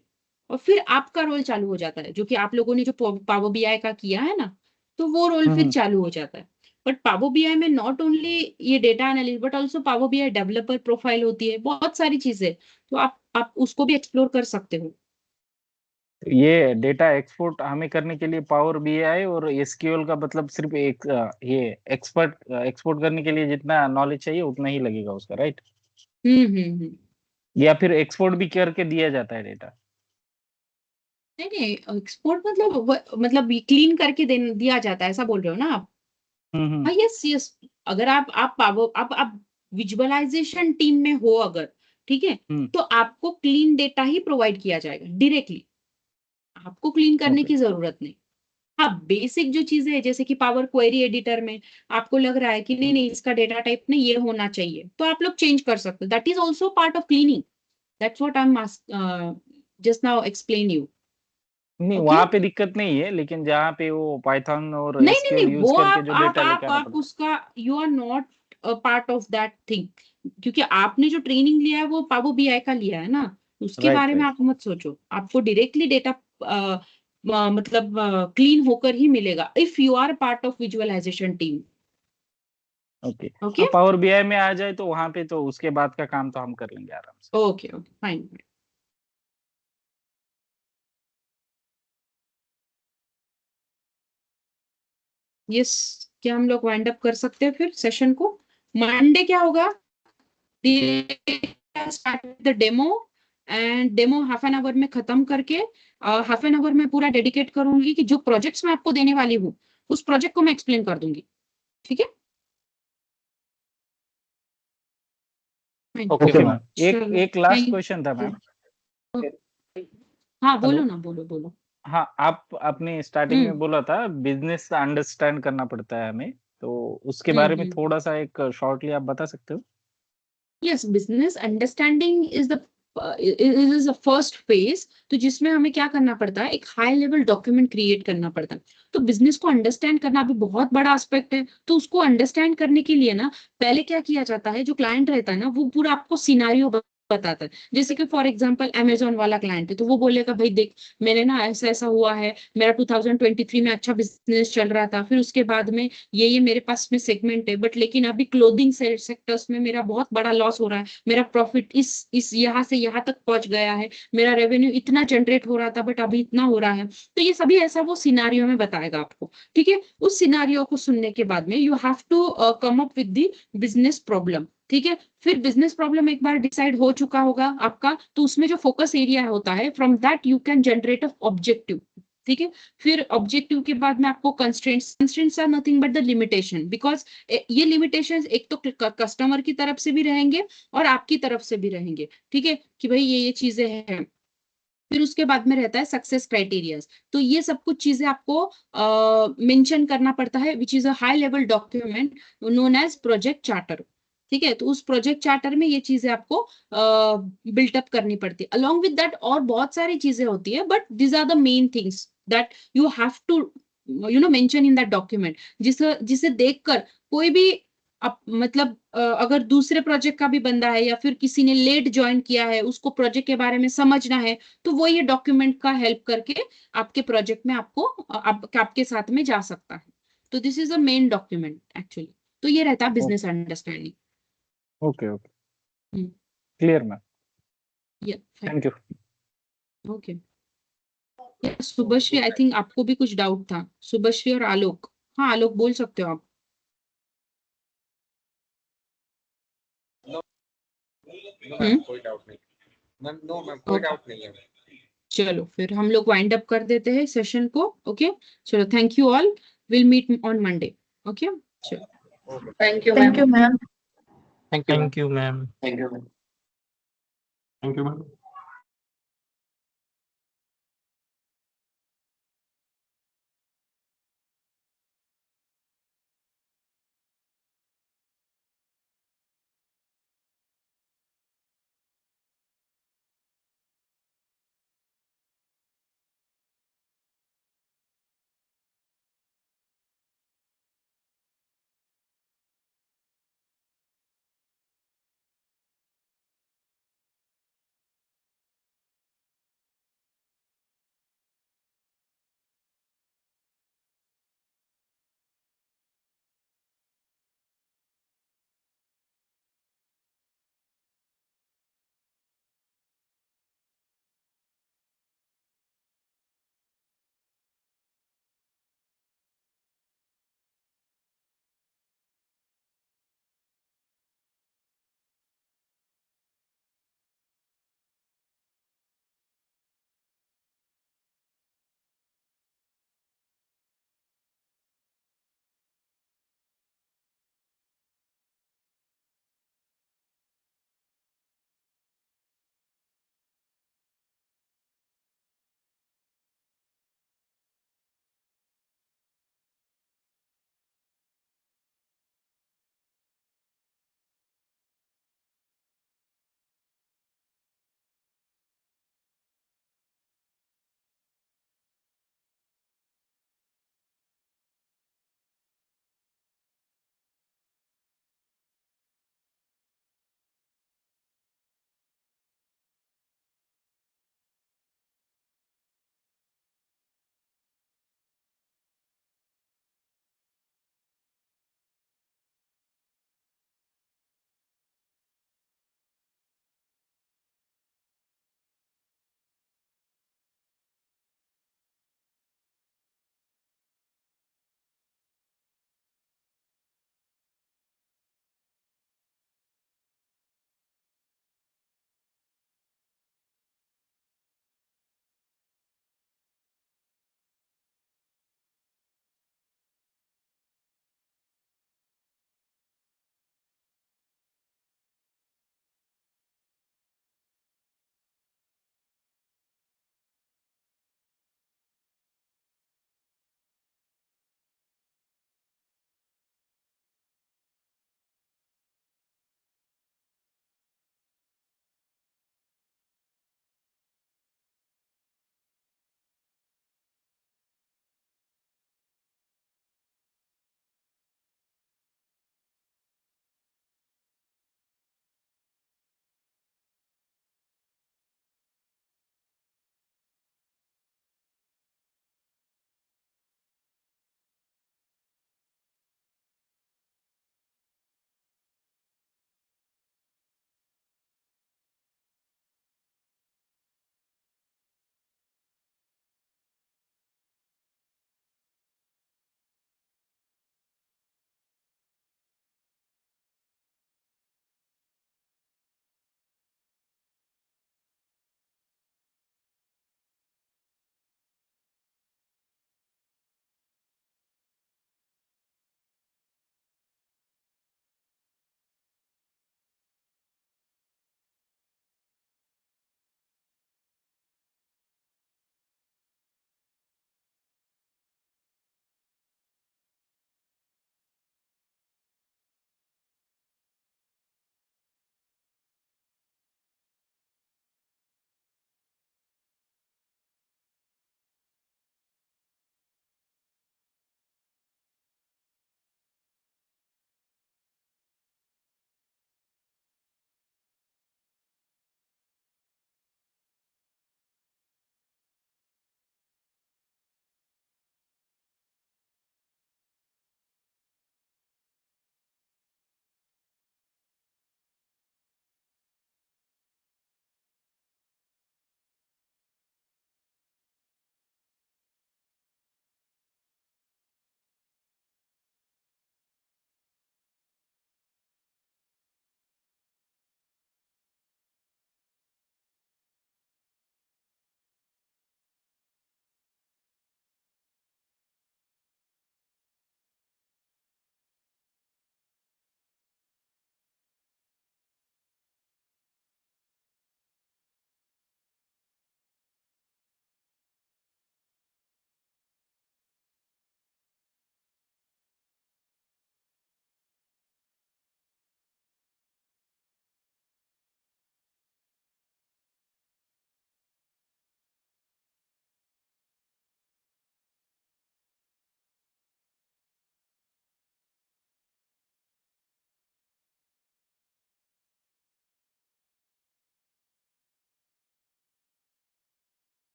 और फिर आपका रोल चालू हो जाता है, जो कि आप लोगों ने जो पावर बीआई का किया है ना, तो वो रोल फिर चालू हो जाता है। बट पावर बीआई में नॉट ओनली ये data analyst but also power BI developer profile होती है, बहुत सारी चीजें, तो आप उसको भी एक्सप्लोर कर सकते हो। तो ये डेटा एक्सपोर्ट हमें करने के लिए पावर बीआई और एसक्यूएल का मतलब सिर्फ एक ये एक्सपोर्ट करने के लिए जितना नॉलेज चाहिए उतना ही लगेगा उसका, राइट? या फिर एक्सपोर्ट भी करके दिया जाता है डेटा? नहीं नहीं, एक्सपोर्ट मतलब क्लीन करके दिया जाता है, ऐसा बोल रहे हो ना आप? हाँ, यस यस। अगर आप पावर आप विजुअलाइजेशन टीम में हो अगर, ठीक है, तो आपको क्लीन डेटा ही प्रोवाइड किया जाएगा डायरेक्टली, आपको क्लीन करने की जरूरत नहीं। हाँ, बेसिक जो चीजें है जैसे कि पावर क्वेरी एडिटर में आपको लग रहा है कि नहीं नहीं इसका डेटा टाइप में ये होना चाहिए, तो आप लोग चेंज कर सकते हो, that is also part of cleaning. That's what I am just now explain you. नहीं, ओके, वहां पे दिक्कत नहीं है, लेकिन जहाँ पे वो पाइथन और नहीं नहीं एसक्यूएल नहीं, यूज वो करके जो डेटा लेके आना आप पड़ता उसका you are not part of that thing, क्योंकि आपने जो ट्रेनिंग लिया है वो पावर बीआई का लिया है ना, है। उसके राइट बारे में राइट। आप मत सोचो, आपको डायरेक्टली डेटा मतलब क्लीन होकर ही मिलेगा if you are part of visualisation team. Okay. Okay हाँ, पावर बीआई में आ जाए तो वहां पे तो उसके बाद का काम तो हम कर लेंगे आराम से। Okay okay fine. यस, क्या हम लोग वाइंड अप कर सकते हैं फिर सेशन को? मंडे क्या होगा, start the demo, and demo half an hour में खत्म करके हाफ एन आवर में पूरा डेडिकेट करूंगी कि जो प्रोजेक्ट्स मैं आपको देने वाली हूँ उस प्रोजेक्ट को मैं एक्सप्लेन कर दूंगी, ठीक है? Okay ma'am. चलो, एक लास्ट थैंक क्वेश्चन था मैम। हाँ बोलो हेलो। ना, बोलो बोलो। हाँ, आप आपने स्टार्टिंग में बोला था बिजनेस अंडरस्टैंड करना पड़ता है हमें, तो उसके बारे में थोड़ा सा एक शॉर्टली आप बता सकते हो? Yes, business understanding is the first phase, तो जिसमें हमें क्या करना पड़ता है, एक हाई लेवल डॉक्यूमेंट क्रिएट करना पड़ता है। तो बिजनेस को अंडरस्टैंड करना भी बहुत बड़ा एस्पेक्ट है, तो उसको अंडरस्टैंड करने के लिए ना पहले क्या किया जाता है, जो क्लाइंट रहता है ना वो पूरा आपको सिनारियो बताता है। जैसे कि फॉर एग्जांपल अमेजोन वाला क्लाइंट है, तो वो बोलेगा भाई देख, मैंने ना ऐसा ऐसा हुआ है, मेरा 2023 में अच्छा बिजनेस चल रहा था, फिर उसके बाद में ये मेरे पास में सेगमेंट है, बट लेकिन अभी क्लोथिंग सेक्टर्स में मेरा बहुत बड़ा लॉस हो रहा है, मेरा प्रॉफिट इस यहाँ से यहाँ तक पहुंच गया है, मेरा रेवेन्यू इतना जनरेट हो रहा था बट अभी इतना हो रहा है। तो ये सभी ऐसा वो सिनारियो में बताएगा आपको, ठीक है? उस सिनारियो को सुनने के बाद में you have to come up with the business problem, ठीक है? फिर बिजनेस प्रॉब्लम एक बार डिसाइड हो चुका होगा आपका, तो उसमें जो फोकस एरिया होता है, from that you can generate a objective, ठीक है? फिर ऑब्जेक्टिव के बाद में आपको constraints are nothing but the limitation, because ये लिमिटेशंस एक तो कस्टमर की तरफ से भी रहेंगे और आपकी तरफ से भी रहेंगे, ठीक है, कि भाई ये चीजें हैं। फिर उसके बाद में रहता है सक्सेस क्राइटेरियाज, तो ये सब कुछ चीजें आपको मेंशन करना पड़ता है, which is a high level document known as project charter, ठीक है? तो उस प्रोजेक्ट चार्टर में ये चीजें आपको बिल्टअप करनी पड़ती है। अलॉन्ग विद दैट और बहुत सारी चीजें होती है, but these are the main things that you have to mention in that document, जिसे जिसे देखकर कोई भी मतलब अगर दूसरे प्रोजेक्ट का भी बंदा है या फिर किसी ने लेट ज्वाइन किया है, उसको प्रोजेक्ट के बारे में समझना है, तो वो ये डॉक्यूमेंट का हेल्प करके आपके प्रोजेक्ट में आपके साथ में जा सकता है। तो this is a main document actually. तो ये रहता है business understanding. Okay okay, clear ma'am, yeah thank you. Okay. Shubhashree, I think आपको भी कुछ डाउट था, शुभश्री और आलोक। हाँ आलोक, बोल सकते हो आप। नो मैम, कोई डाउट नहीं मैम, नो मैम, कोई डाउट नहीं है। चलो फिर हम लोग वाइंड अप कर देते हैं सेशन को। ओके, चलो, thank you all, will meet on Monday. Okay, चलो, thank you Thank you, ma'am. ma'am. Thank you thank you ma'am. Thank you, ma'am. Thank you ma'am.